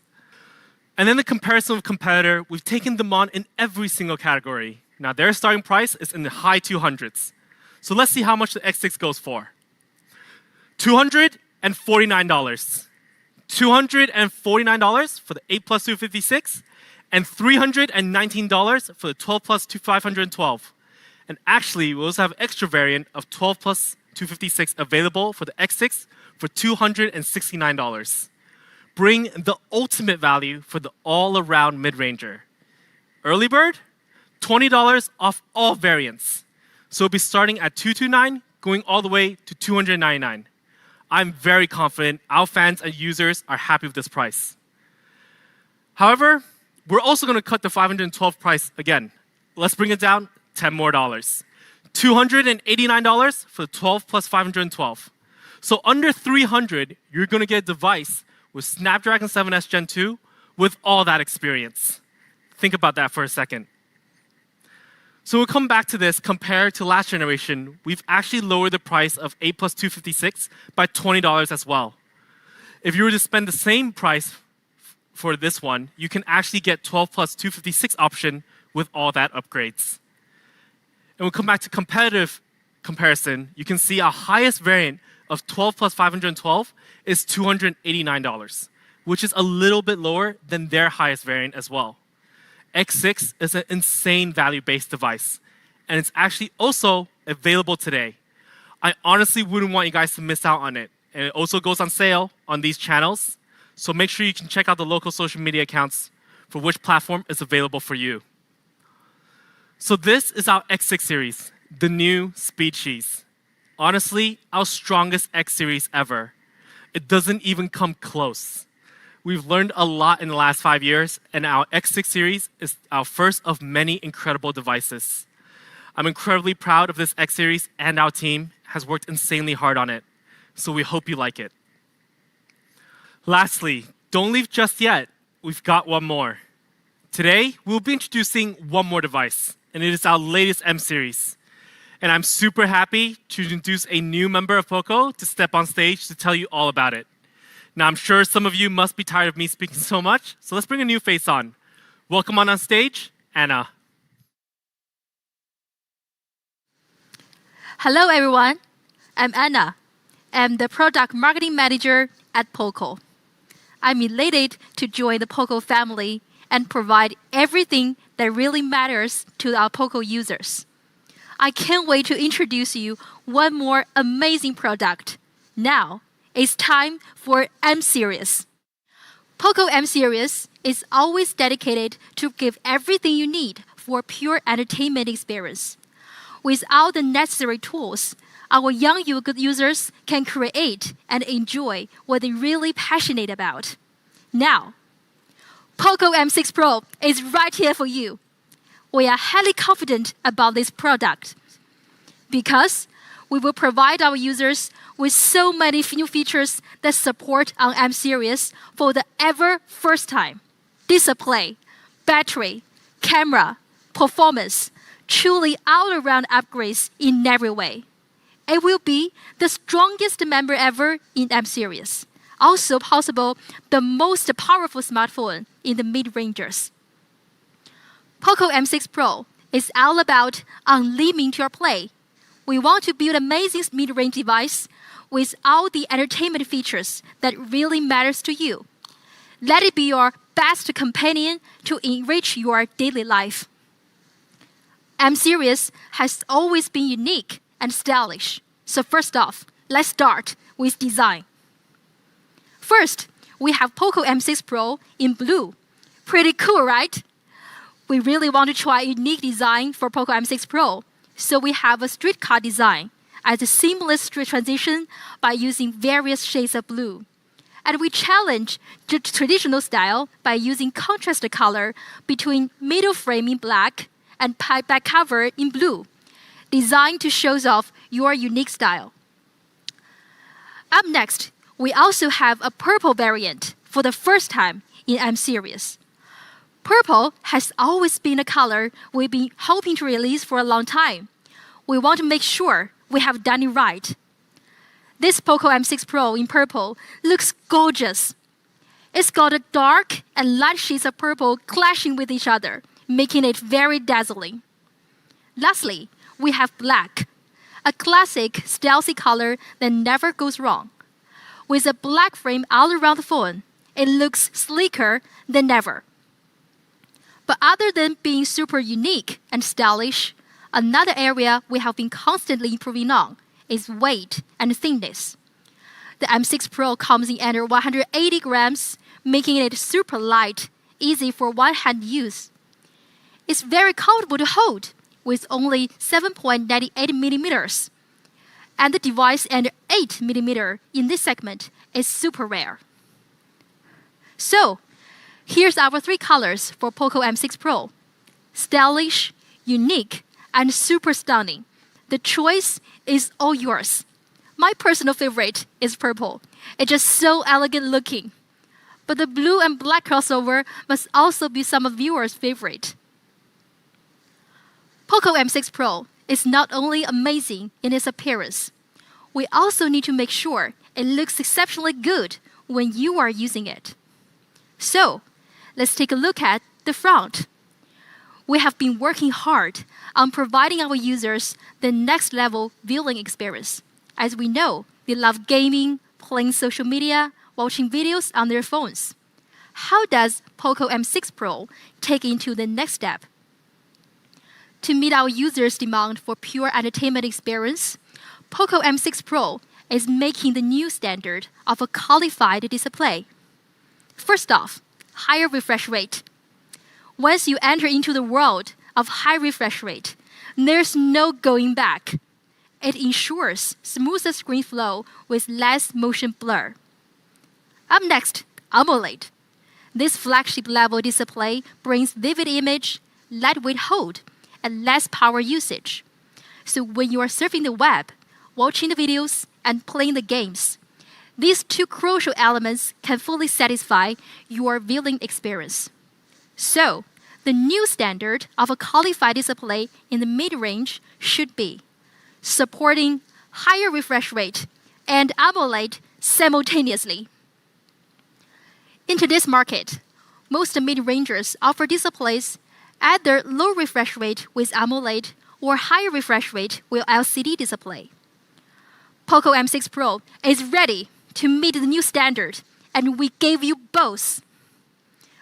And then the comparison with competitor, we've taken them on in every single category. Now their starting price is in the high 200s. So let's see how much the X6 goes for. $249. $249 for the 8 plus 256 and $319 for the 12 plus 512. And actually, we also have an extra variant of 12 plus 256 available for the X6 for $269. Bring the ultimate value for the all-around mid-ranger. Early bird, $20 off all variants. So it'll be starting at $229, going all the way to $299. I'm very confident our fans and users are happy with this price. However, we're also going to cut the $512 price again. Let's bring it down $10 more. $289 for the 12 plus 512. So under $300, you're going to get a device with Snapdragon 7S Gen 2 with all that experience. Think about that for a second. So we'll come back to this. Compared to last generation, we've actually lowered the price of 8 plus 256 by $20 as well. If you were to spend the same price for this one, you can actually get 12 plus 256 option with all that upgrades. And we'll come back to competitive comparison. You can see our highest variant of 12 plus 512 is $289, which is a little bit lower than their highest variant as well. X6 is an insane value-based device, and it's actually also available today. I honestly wouldn't want you guys to miss out on it. And it also goes on sale on these channels, so make sure you can check out the local social media accounts for which platform is available for you. So this is our X6 series, the new species. Honestly, our strongest X series ever. It doesn't even come close. We've learned a lot in the last 5 years, and our X6 series is our first of many incredible devices. I'm incredibly proud of this X series, and our team has worked insanely hard on it. So we hope you like it. Lastly, don't leave just yet. We've got one more. Today, we'll be introducing one more device, and it is our latest M series. And I'm super happy to introduce a new member of POCO to step on stage to tell you all about it. Now, I'm sure some of you must be tired of me speaking so much, so let's bring a new face on. Welcome on stage, Anna. Hello, everyone. I'm Anna. I'm the product marketing manager at POCO. I'm elated to join the POCO family and provide everything that really matters to our POCO users. I can't wait to introduce you one more amazing product. Now, it's time for M Series. POCO M Series is always dedicated to give everything you need for pure entertainment experience. Without the necessary tools, our young users can create and enjoy what they're really passionate about. Now, POCO M6 Pro is right here for you. We are highly confident about this product because we will provide our users with so many new features that support on M series for the ever first time. Display, battery, camera, performance, truly all-around upgrades in every way. It will be the strongest member ever in M series. Also possible, the most powerful smartphone in the mid-rangers. POCO M6 Pro is all about unlimiting your play. we want to build amazing mid-range device with all the entertainment features that really matters to you. Let it be your best companion to enrich your daily life. M series has always been unique and stylish. So first off, let's start with design. First, we have POCO M6 Pro in blue. Pretty cool, right? We really want to try a unique design for POCO M6 Pro. So we have a streetcar design as a seamless street transition by using various shades of blue. And we challenge the traditional style by using contrast color between middle frame in black and back cover in blue, designed to show off your unique style. Up next, we also have a purple variant for the first time in M series. Purple has always been a color we've been hoping to release for a long time. We want to make sure we have done it right. This POCO M6 Pro in purple looks gorgeous. It's got a dark and light shades of purple clashing with each other, making it very dazzling. Lastly, we have black, a classic stealthy color that never goes wrong. With a black frame all around the phone, it looks sleeker than ever. But other than being super unique and stylish, another area we have been constantly improving on is weight and thinness. The M6 Pro comes in under 180 grams, making it super light, easy for one-hand use. It's very comfortable to hold with only 7.98 millimeters. And the device under 8 millimeter in this segment is super rare. So, here's our three colors for POCO M6 Pro. Stylish, unique, and super stunning. The choice is all yours. My personal favorite is purple. It's just so elegant looking. But the blue and black crossover must also be some of viewers' favorite. POCO M6 Pro is not only amazing in its appearance, we also need to make sure it looks exceptionally good when you are using it. So, let's take a look at the front. We have been working hard on providing our users the next level viewing experience. As we know, they love gaming, playing social media, watching videos on their phones. How does POCO M6 Pro take into the next step? To meet our users' demand for pure entertainment experience, POCO M6 Pro is making the new standard of a qualified display. First off, higher refresh rate. Once you enter into the world of high refresh rate, there's no going back. It ensures smoother screen flow with less motion blur. Up next, AMOLED. This flagship level display brings vivid image, lightweight hold, and less power usage. So when you are surfing the web, watching the videos, and playing the games, these two crucial elements can fully satisfy your viewing experience. So, the new standard of a qualified display in the mid-range should be supporting higher refresh rate and AMOLED simultaneously. In today's market, most mid-rangers offer displays either low refresh rate with AMOLED or higher refresh rate with LCD display. POCO M6 Pro is ready to meet the new standard, and we gave you both.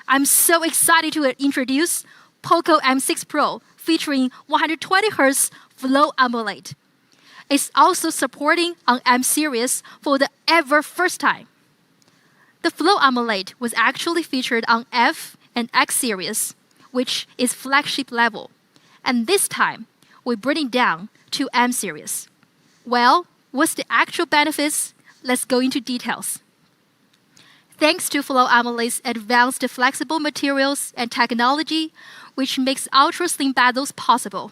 I'm so excited to introduce POCO M6 Pro featuring 120Hz Flow AMOLED. It's also supporting on M series for the ever first time. The Flow AMOLED was actually featured on F and X series, which is flagship level. And this time, we bring it down to M series. Well, what's the actual benefits? Let's go into details. Thanks to Flow AMOLED's advanced flexible materials and technology, which makes ultra-slim bezels possible.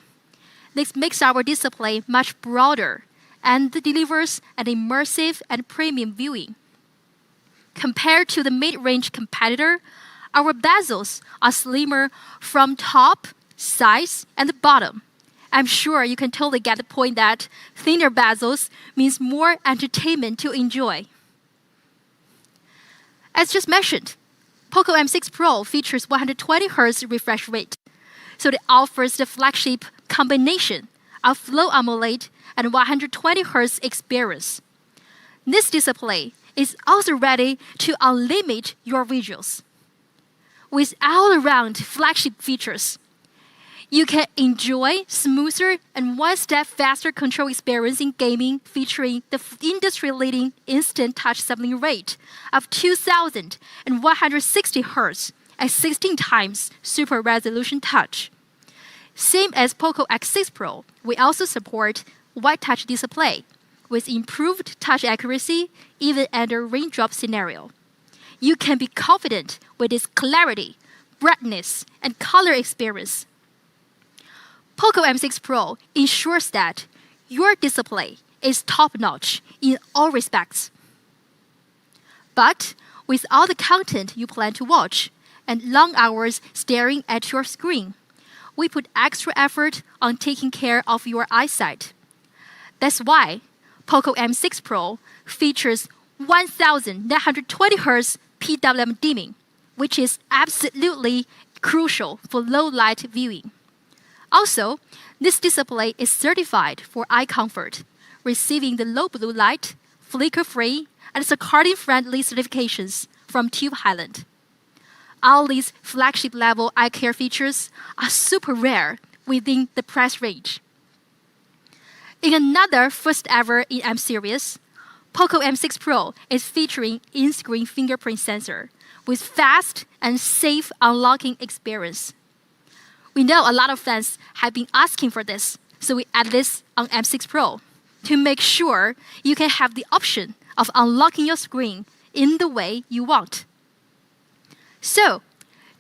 This makes our display much broader and delivers an immersive and premium viewing. Compared to the mid-range competitor, our bezels are slimmer from top, sides, and the bottom. I'm sure you can totally get the point that thinner bezels means more entertainment to enjoy. As just mentioned, POCO M6 Pro features 120Hz refresh rate, so it offers the flagship combination of Flow AMOLED and 120Hz experience. This display is also ready to unlimit your visuals. With all-around flagship features, you can enjoy smoother and one-step faster control experience in gaming, featuring the industry-leading instant touch sampling rate of 2160 Hz at 16 times super resolution touch. Same as POCO X6 Pro, we also support white touch display with improved touch accuracy even under raindrop scenario. You can be confident with its clarity, brightness, and color experience. POCO M6 Pro ensures that your display is top-notch in all respects. But with all the content you plan to watch and long hours staring at your screen, we put extra effort on taking care of your eyesight. That's why POCO M6 Pro features 1920Hz PWM dimming, which is absolutely crucial for low-light viewing. Also, this display is certified for eye comfort, receiving the low blue light, flicker-free, and circadian-friendly certifications from Tube Highland. All these flagship-level eye care features are super rare within the price range. In another first-ever in M series, POCO M6 Pro is featuring in-screen fingerprint sensor with fast and safe unlocking experience. We know a lot of fans have been asking for this, so we add this on M6 Pro to make sure you can have the option of unlocking your screen in the way you want. So,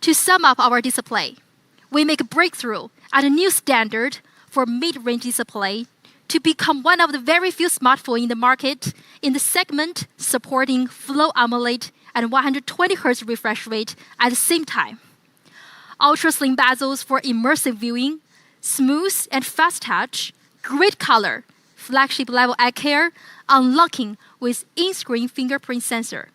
to sum up our display, we make a breakthrough at a new standard for mid-range display to become one of the very few smartphones in the market in the segment supporting Flow AMOLED and 120Hz refresh rate at the same time. Ultra-slim bezels for immersive viewing, smooth and fast touch, great color, flagship-level eye care, unlocking with in-screen fingerprint sensor.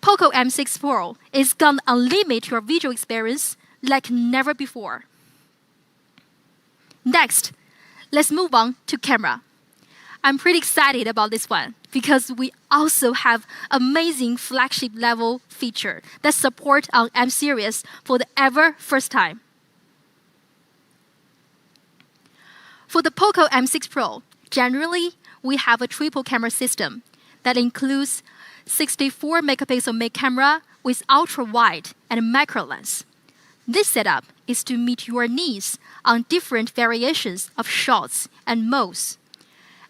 POCO M6 Pro is gonna unlimit your visual experience like never before. Next, let's move on to camera. I'm pretty excited about this one because we also have amazing flagship level feature that support on M series for the ever first time. For the POCO M6 Pro, generally we have a triple camera system that includes 64 megapixel main camera with ultra wide and macro lens. This setup is to meet your needs on different variations of shots and modes.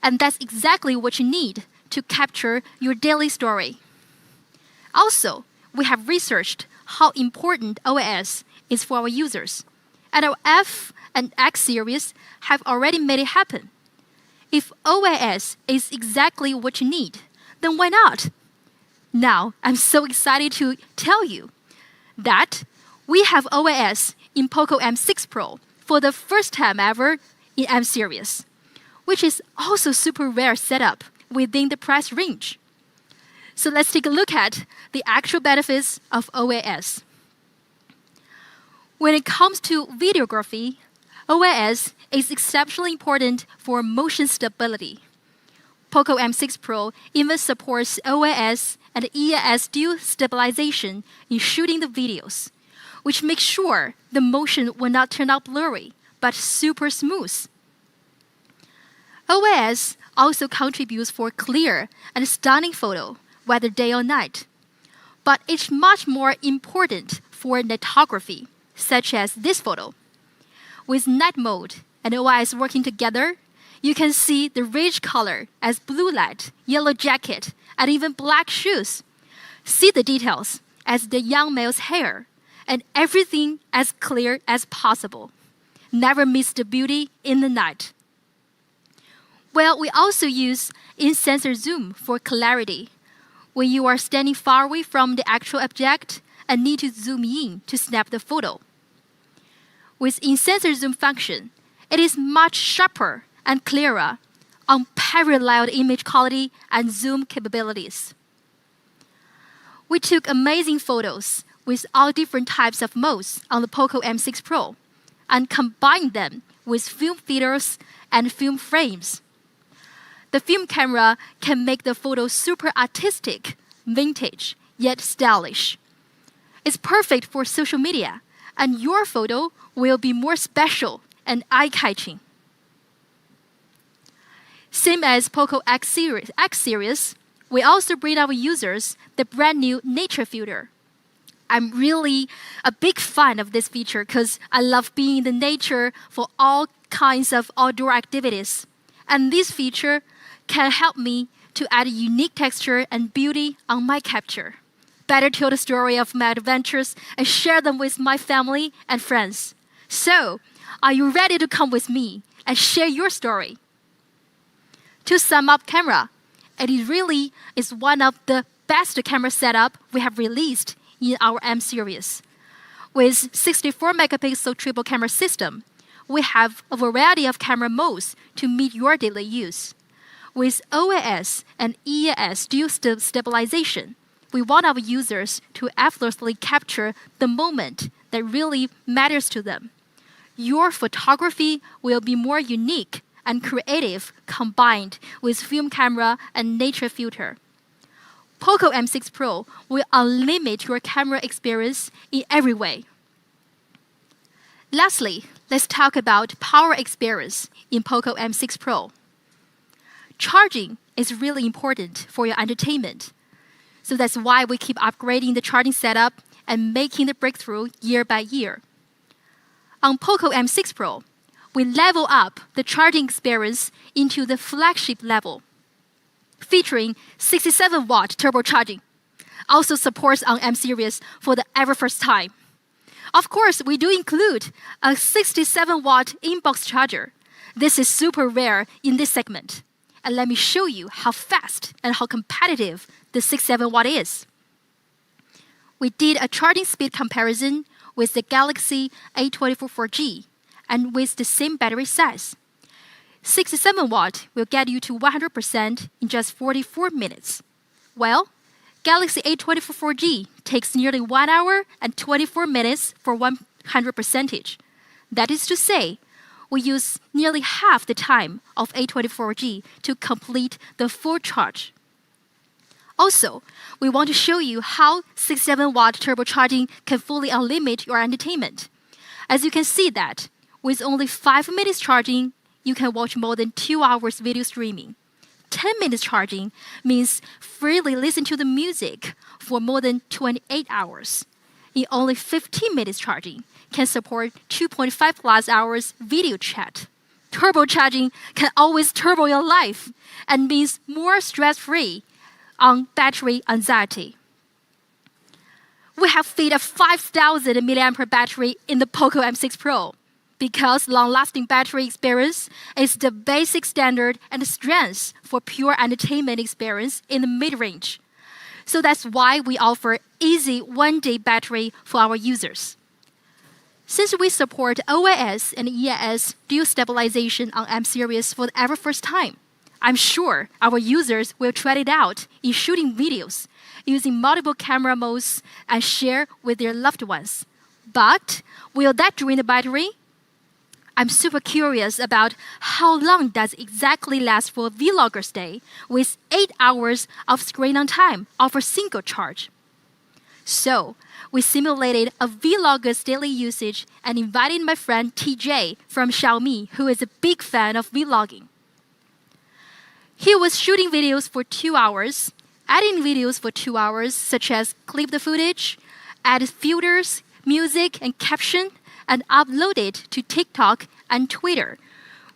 And that's exactly what you need to capture your daily story. Also, we have researched how important OIS is for our users, and our F and X series have already made it happen. If OIS is exactly what you need, then why not? Now, I'm so excited to tell you that we have OIS in POCO M6 Pro for the first time ever in M series, which is also super rare setup within the price range. So let's take a look at the actual benefits of OIS. When it comes to videography, OIS is exceptionally important for motion stability. POCO M6 Pro even supports OIS and EIS dual stabilization in shooting the videos, which makes sure the motion will not turn out blurry, but super smooth. OIS also contributes for clear and stunning photo, whether day or night. But it's much more important for nightography, such as this photo. With night mode and OIS working together, you can see the rich color as blue light, yellow jacket, and even black shoes. See the details as the young male's hair, and everything as clear as possible. Never miss the beauty in the night. Well, we also use in-sensor zoom for clarity. When you are standing far away from the actual object and need to zoom in to snap the photo. With in-sensor zoom function, it is much sharper and clearer, unparalleled image quality and zoom capabilities. We took amazing photos with all different types of modes on the POCO M6 Pro and combined them with film filters and film frames. The film camera can make the photo super artistic, vintage, yet stylish. It's perfect for social media, and your photo will be more special and eye-catching. Same as POCO X series, we also bring our users the brand new nature filter. I'm really a big fan of this feature because I love being in the nature for all kinds of outdoor activities. And this feature can help me to add a unique texture and beauty on my capture. Better tell the story of my adventures and share them with my family and friends. So, are you ready to come with me and share your story? To sum up camera, it really is one of the best camera setup we have released in our M series. With 64 megapixel triple camera system, we have a variety of camera modes to meet your daily use. With OAS and EAS dual stabilization, we want our users to effortlessly capture the moment that really matters to them. Your photography will be more unique and creative combined with film camera and nature filter. POCO M6 Pro will unlimit your camera experience in every way. Lastly, let's talk about power experience in POCO M6 Pro. Charging is really important for your entertainment. So that's why we keep upgrading the charging setup and making the breakthrough year by year. On POCO M6 Pro, we level up the charging experience into the flagship level, featuring 67-watt turbocharging. Also supports on M series for the ever first time. Of course, we do include a 67-watt inbox charger. This is super rare in this segment. And let me show you how fast and how competitive the 67-watt is. We did a charging speed comparison with the Galaxy A24 4G and with the same battery size. 67-watt will get you to 100% in just 44 minutes. Well, Galaxy A24 4G takes nearly 1 hour and 24 minutes for 100%. That is to say, we use nearly half the time of A24 4G to complete the full charge. Also, we want to show you how 67-watt turbocharging can fully unlimit your entertainment. As you can see that, with only 5 minutes charging, you can watch more than 2 hours video streaming. 10 minutes charging means freely listen to the music for more than 28 hours. In only 15 minutes charging, can support 2.5 plus hours video chat. Turbocharging can always turbo your life and means more stress-free on battery anxiety. We have fit a 5,000 mAh battery in the POCO M6 Pro because long-lasting battery experience is the basic standard and strength for pure entertainment experience in the mid-range. So that's why we offer easy one-day battery for our users. Since we support OAS and EAS dual stabilization on M series for the ever first time, I'm sure our users will try it out in shooting videos, using multiple camera modes and share with their loved ones. But will that drain the battery? I'm super curious about how long does it exactly last for a vlogger's day with 8 hours of screen on time of a single charge. So, we simulated a vlogger's daily usage and invited my friend TJ from Xiaomi, who is a big fan of vlogging. He was shooting videos for 2 hours, adding videos for 2 hours, such as clip the footage, add filters, music, and caption, and upload it to TikTok and Twitter,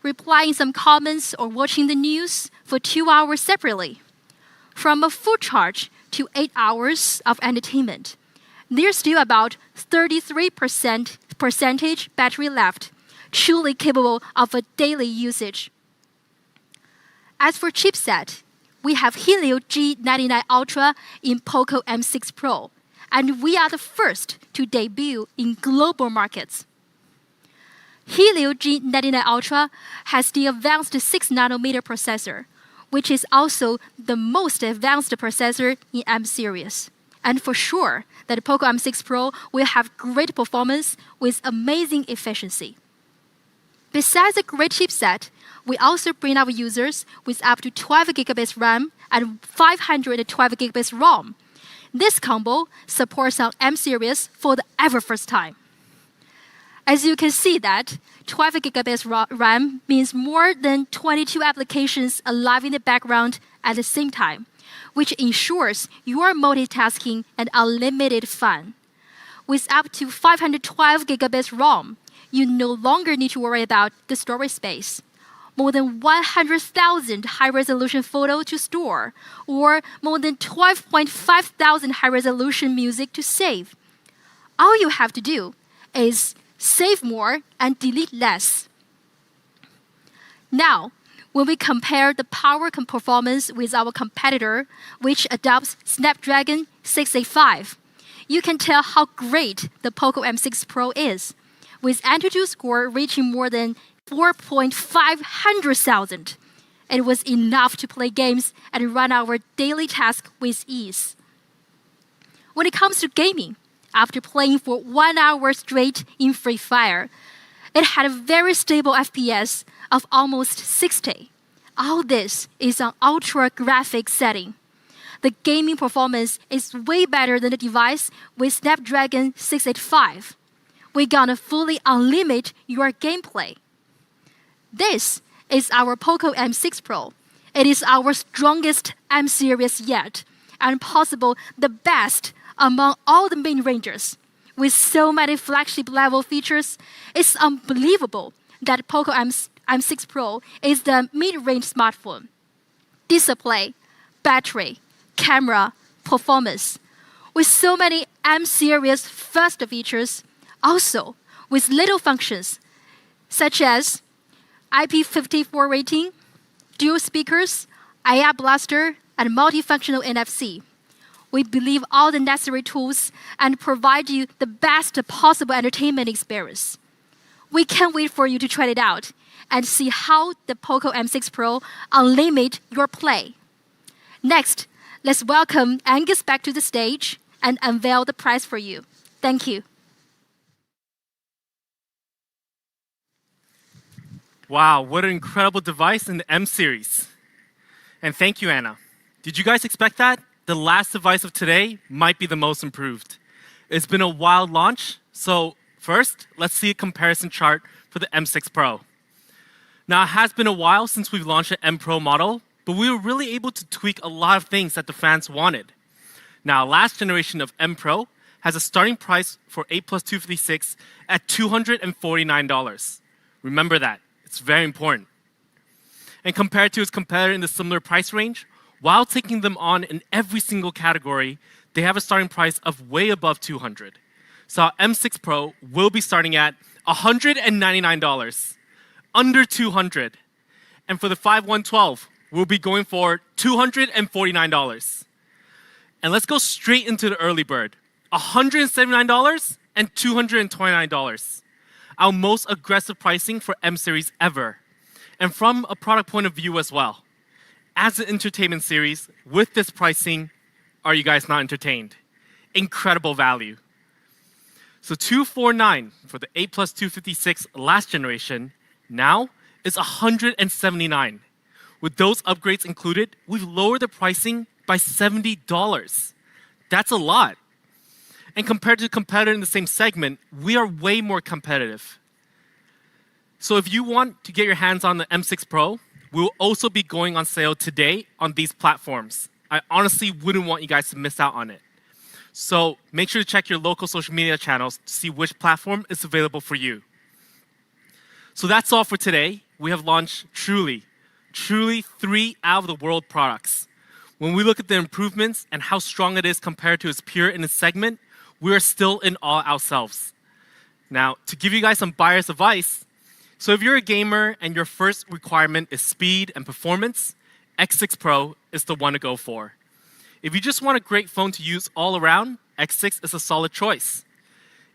replying some comments or watching the news for 2 hours separately. From a full charge to 8 hours of entertainment, there's still about 33% battery left, truly capable of a daily usage. As for chipset, we have Helio G99 Ultra in POCO M6 Pro, and we are the first to debut in global markets. Helio G99 Ultra has the advanced 6nm processor, which is also the most advanced processor in M series. And for sure, that POCO M6 Pro will have great performance with amazing efficiency. Besides a great chipset, We also bring our users with up to 12 gigabits RAM and 512 gigabits ROM. This combo supports our M series for the ever first time. As you can see that 12 gigabits RAM means more than 22 applications alive in the background at the same time, which ensures your multitasking and unlimited fun. With up to 512 gigabits ROM, you no longer need to worry about the storage space. More than 100,000 high-resolution photos to store, or more than 12.5 thousand high-resolution music to save. All you have to do is save more and delete less. Now, when we compare the power performance with our competitor, which adopts Snapdragon 685, you can tell how great the POCO M6 Pro is, with Antutu score reaching more than 4,500,000. It was enough to play games and run our daily tasks with ease. When it comes to gaming, after playing for 1 hour straight in Free Fire, it had a very stable FPS of almost 60. All this is on ultra graphic setting. The gaming performance is way better than the device with Snapdragon 685. We're gonna fully unlimit your gameplay. This is our POCO M6 Pro. It is our strongest M series yet, and possible the best among all the mid-rangers. With so many flagship level features, it's unbelievable that POCO M6 Pro is the mid-range smartphone. Display, battery, camera, performance. With so many M series first features, also with little functions such as IP54 rating, dual speakers, IR blaster, and multifunctional NFC. We believe all the necessary tools and provide you the best possible entertainment experience. We can't wait for you to try it out and see how the POCO M6 Pro unlimit your play. Next, let's welcome Angus back to the stage and unveil the price for you. Thank you. Wow, what an incredible device in the M series. And thank you, Anna. Did you guys expect that? The last device of today might be the most improved. It's been a wild launch, so first, let's see a comparison chart for the M6 Pro. Now, it has been a while since we've launched an M Pro model, but we were really able to tweak a lot of things that the fans wanted. Now, last generation of M Pro has a starting price for 8 plus 256 at $249. Remember that. It's very important. And compared to its competitor in the similar price range, while taking them on in every single category, they have a starting price of way above $200. So our M6 Pro will be starting at $199, under $200. And for the 5112, we'll be going for $249. And let's go straight into the early bird, $179 and $229. Our most aggressive pricing for M series ever. And from a product point of view as well. As an entertainment series, with this pricing, are you guys not entertained? Incredible value. So $249 for the 8 plus 256 last generation, now is $179. With those upgrades included, we've lowered the pricing by $70. That's a lot. And compared to a competitor in the same segment, we are way more competitive. So if you want to get your hands on the M6 Pro, we will also be going on sale today on these platforms. I honestly wouldn't want you guys to miss out on it. So make sure to check your local social media channels to see which platform is available for you. So that's all for today. We have launched truly 3 out-of-the-world products. When we look at the improvements and how strong it is compared to its peer in its segment, we are still in awe ourselves. Now, to give you guys some buyer's advice, so if you're a gamer and your first requirement is speed and performance, X6 Pro is the one to go for. If you just want a great phone to use all around, X6 is a solid choice.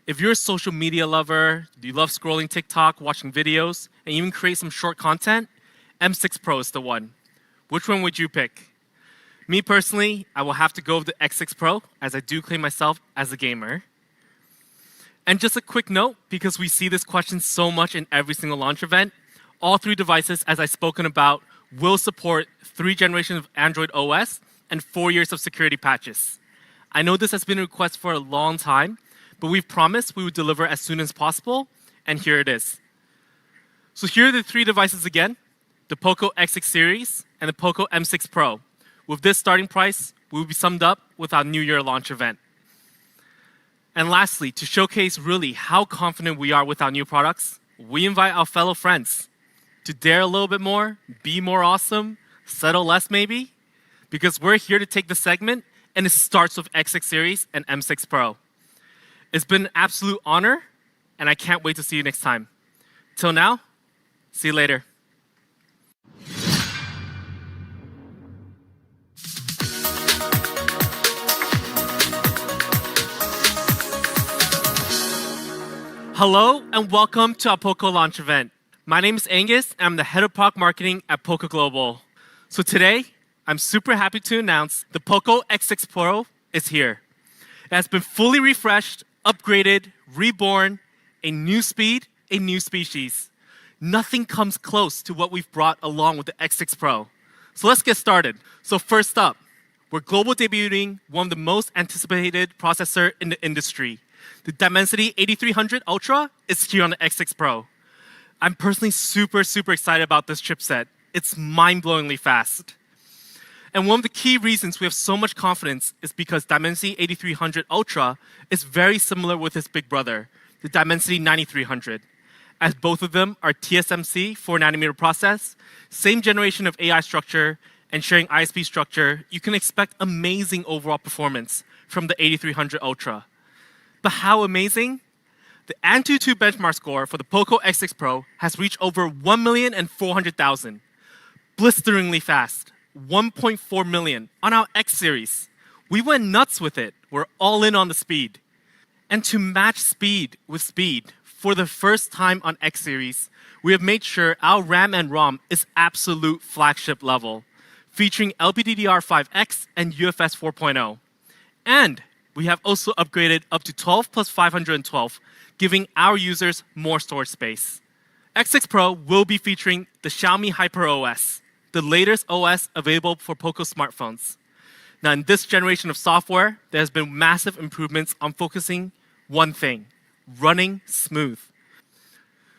If you're a social media lover, you love scrolling TikTok, watching videos, and even create some short content, M6 Pro is the one. Which one would you pick? Me personally, I will have to go with the X6 Pro, as I do claim myself as a gamer. And just a quick note, because we see this question so much in every single launch event, All three devices, as I've spoken about, will support 3 generations of Android OS and 4 years of security patches. I know this has been a request for a long time, but we've promised we would deliver as soon as possible, and here it is. So here are the 3 devices again, the POCO X6 series and the POCO M6 Pro. With this starting price, we will be summed up with our New Year launch event. And lastly, to showcase really how confident we are with our new products, we invite our fellow friends to dare a little bit more, be more awesome, settle less maybe, because we're here to take the segment, and it starts with X6 series and M6 Pro. It's been an absolute honor, and I can't wait to see you next time. Till now, see you later. Hello and welcome to our POCO launch event. My name is Angus and I'm the head of product marketing at POCO Global. So today, I'm super happy to announce the POCO X6 Pro is here. It has been fully refreshed, upgraded, reborn, a new speed, a new species. Nothing comes close to what we've brought along with the X6 Pro. So let's get started. So first up, we're global debuting one of the most anticipated processor in the industry. The Dimensity 8300 Ultra is here on the X6 Pro. I'm personally super excited about this chipset. It's mind-blowingly fast. And one of the key reasons we have so much confidence is because Dimensity 8300 Ultra is very similar with its big brother, the Dimensity 9300. As both of them are TSMC 4nm process, same generation of AI structure, and sharing ISP structure, you can expect amazing overall performance from the 8300 Ultra. But how amazing? The Antutu benchmark score for the POCO X6 Pro has reached over 1,400,000. Blisteringly fast, 1.4 million on our X series. We went nuts with it. We're all in on the speed. And to match speed with speed, for the first time on X series, we have made sure our RAM and ROM is absolute flagship level, featuring LPDDR5X and UFS 4.0. And we have also upgraded up to 12 plus 512, giving our users more storage space. X6 Pro will be featuring the Xiaomi HyperOS, the latest OS available for POCO smartphones. Now, in this generation of software, there has been massive improvements on focusing one thing, running smooth.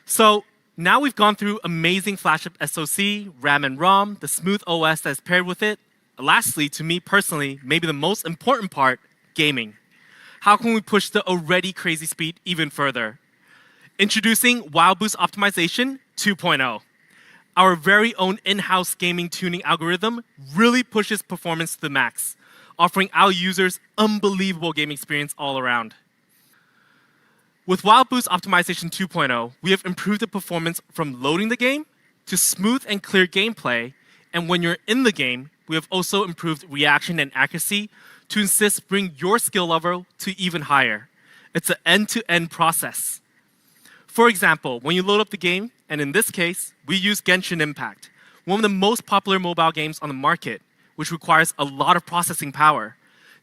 So now we've gone through amazing flagship SoC, RAM and ROM, the smooth OS that is paired with it. Lastly, to me personally, maybe the most important part, gaming. How can we push the already crazy speed even further? Introducing Wild Boost Optimization 2.0. Our very own in-house gaming tuning algorithm really pushes performance to the max, offering our users unbelievable game experience all around. With Wild Boost Optimization 2.0, we have improved the performance from loading the game to smooth and clear gameplay, and when you're in the game, we have also improved reaction and accuracy to bring your skill level to even higher. It's an end-to-end process. For example, when you load up the game, and in this case, we use Genshin Impact, one of the most popular mobile games on the market, which requires a lot of processing power.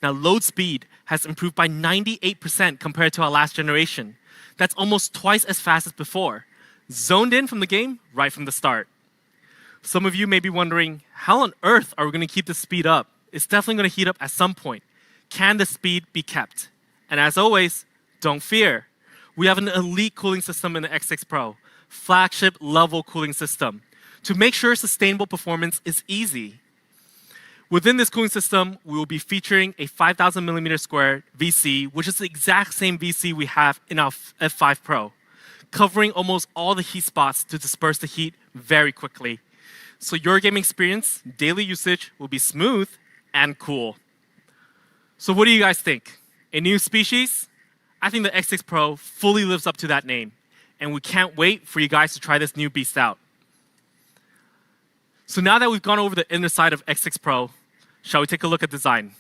Now, load speed has improved by 98% compared to our last generation. That's almost twice as fast as before. Zoned in from the game right from the start. Some of you may be wondering, how on earth are we going to keep the speed up? It's definitely going to heat up at some point. Can the speed be kept? And as always, don't fear. We have an elite cooling system in the X6 Pro, flagship level cooling system, to make sure sustainable performance is easy. Within this cooling system, we will be featuring a 5,000 millimeter square VC, which is the exact same VC we have in our F5 Pro, covering almost all the heat spots to disperse the heat very quickly. So your gaming experience, daily usage will be smooth and cool. So what do you guys think? A new species? I think the X6 Pro fully lives up to that name, and we can't wait for you guys to try this new beast out. So now that we've gone over the inner side of X6 Pro, shall we take a look at design?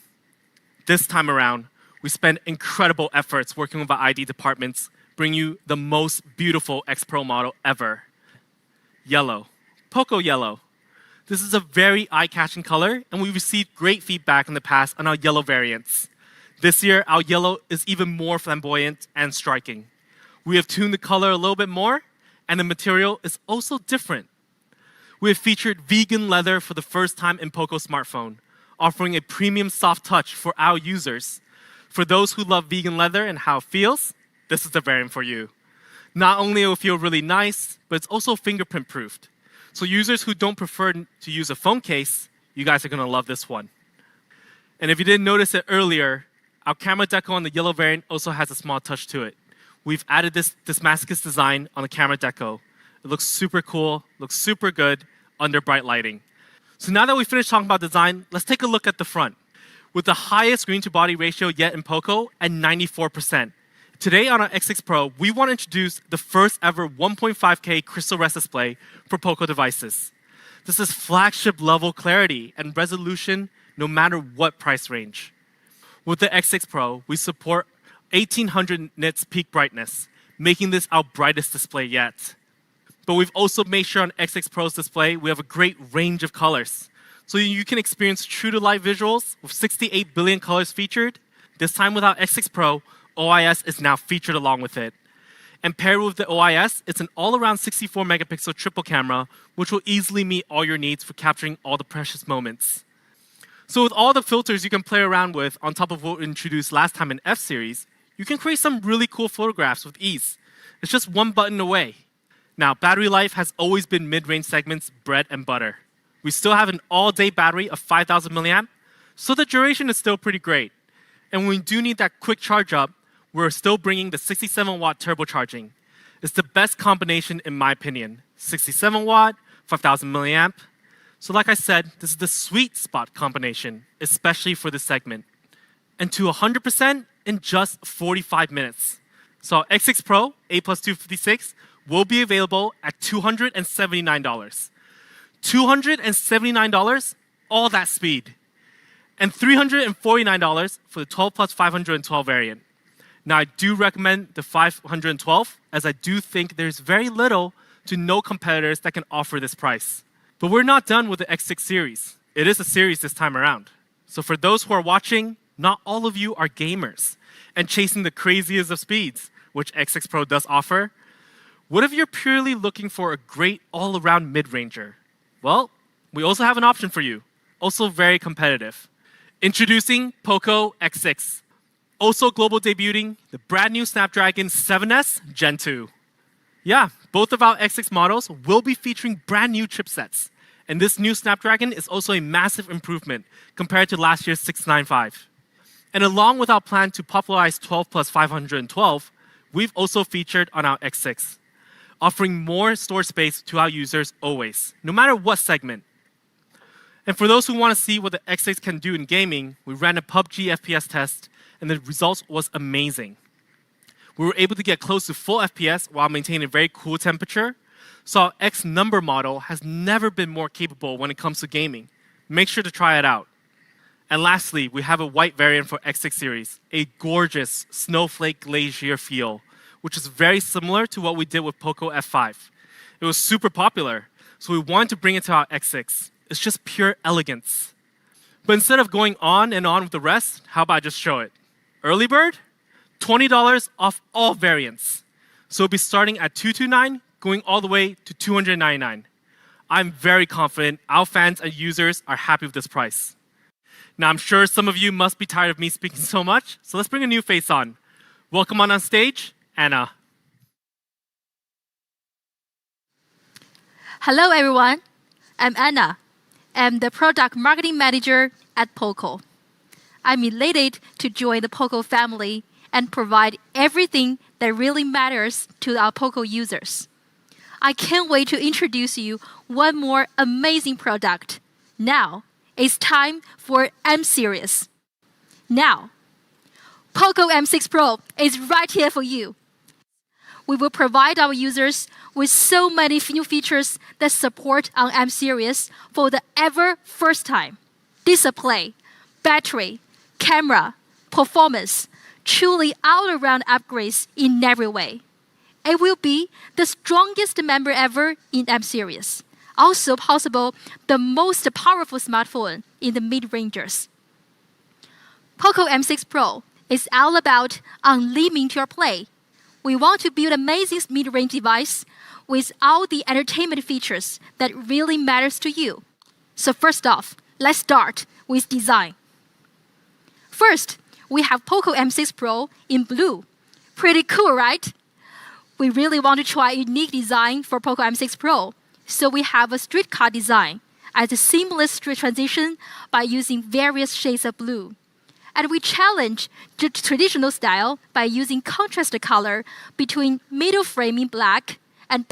This time around, we spent incredible efforts working with our ID departments, bring you the most beautiful X Pro model ever. Yellow, POCO Yellow. This is a very eye-catching color, and we've received great feedback in the past on our yellow variants. This year, our yellow is even more flamboyant and striking. We have tuned the color a little bit more, and the material is also different. We have featured vegan leather for the first time in POCO smartphone, offering a premium soft touch for our users. For those who love vegan leather and how it feels, this is the variant for you. Not only will it feel really nice, but it's also fingerprint proofed. So users who don't prefer to use a phone case, you guys are gonna love this one. And if you didn't notice it earlier, our camera deco on the yellow variant also has a small touch to it. We've added this Damascus design on the camera deco. It looks super cool, looks super good under bright lighting. So now that we finished talking about design, let's take a look at the front. With the highest screen to body ratio yet in POCO at 94%. Today on our X6 Pro, we want to introduce the first ever 1.5K Crystal Rest display for POCO devices. This is flagship level clarity and resolution no matter what price range. With the X6 Pro, we support 1800 nits peak brightness, making this our brightest display yet. But we've also made sure on X6 Pro's display, we have a great range of colors. So you can experience true to life visuals with 68 billion colors featured. This time with our X6 Pro, OIS is now featured along with it. And paired with the OIS, it's an all-around 64 megapixel triple camera, which will easily meet all your needs for capturing all the precious moments. So with all the filters you can play around with on top of what we introduced last time in F series, you can create some really cool photographs with ease. It's just one button away. Now, battery life has always been mid-range segment's bread and butter. We still have an all-day battery of 5,000 milliamp, so the duration is still pretty great. And when we do need that quick charge up, we're still bringing the 67-watt turbocharging. It's the best combination in my opinion. 67-watt, 5,000 milliamp. So like I said, this is the sweet spot combination, especially for this segment. And to 100% in just 45 minutes. So our X6 Pro A plus 256 will be available at $279. $279, all that speed. And $349 for the 12 plus 512 variant. Now, I do recommend the 512, as I do think there's very little to no competitors that can offer this price. But we're not done with the X6 series. It is a series this time around. So for those who are watching, not all of you are gamers and chasing the craziest of speeds, which X6 Pro does offer. What if you're purely looking for a great all-around mid-ranger? Well, we also have an option for you, also very competitive. Introducing POCO X6. Also global debuting the brand new Snapdragon 7S Gen 2. Yeah, both of our X6 models will be featuring brand new chipsets. And this new Snapdragon is also a massive improvement compared to last year's 695. And along with our plan to popularize 12 plus 512, we've also featured on our X6, offering more storage space to our users always, no matter what segment. And for those who want to see what the X6 can do in gaming, we ran a PUBG FPS test, and the results was amazing. We were able to get close to full FPS while maintaining a very cool temperature. So our X number model has never been more capable when it comes to gaming. Make sure to try it out. And lastly, we have a white variant for X6 series, a gorgeous snowflake glacier feel, which is very similar to what we did with POCO F5. It was super popular, so we wanted to bring it to our X6. It's just pure elegance. But instead of going on and on with the rest, how about I just show it? Early bird, $20 off all variants. So it'll be starting at $229, going all the way to $299. I'm very confident our fans and users are happy with this price. Now, I'm sure some of you must be tired of me speaking so much, so let's bring a new face on. Welcome on stage, Anna. Hello, everyone. I'm Anna. I'm the product marketing manager at POCO. I'm elated to join the POCO family and provide everything that really matters to our POCO users. I can't wait to introduce you one more amazing product. Now, it's time for M series. Now, POCO M6 Pro is right here for you. We will provide our users with so many new features that support our M series for the ever first time. Display, battery, camera, performance, truly all-around upgrades in every way. It will be the strongest member ever in M series. Also possible, the most powerful smartphone in the mid-rangers. POCO M6 Pro is all about unlimiting your play. We want to build an amazing mid-range device with all the entertainment features that really matters to you. So first off, let's start with design. First, we have POCO M6 Pro in blue. Pretty cool, right? We really want to try a unique design for POCO M6 Pro, so we have a streetcar design as a seamless street transition by using various shades of blue. And we challenge the traditional style by using contrasted color between middle framing black and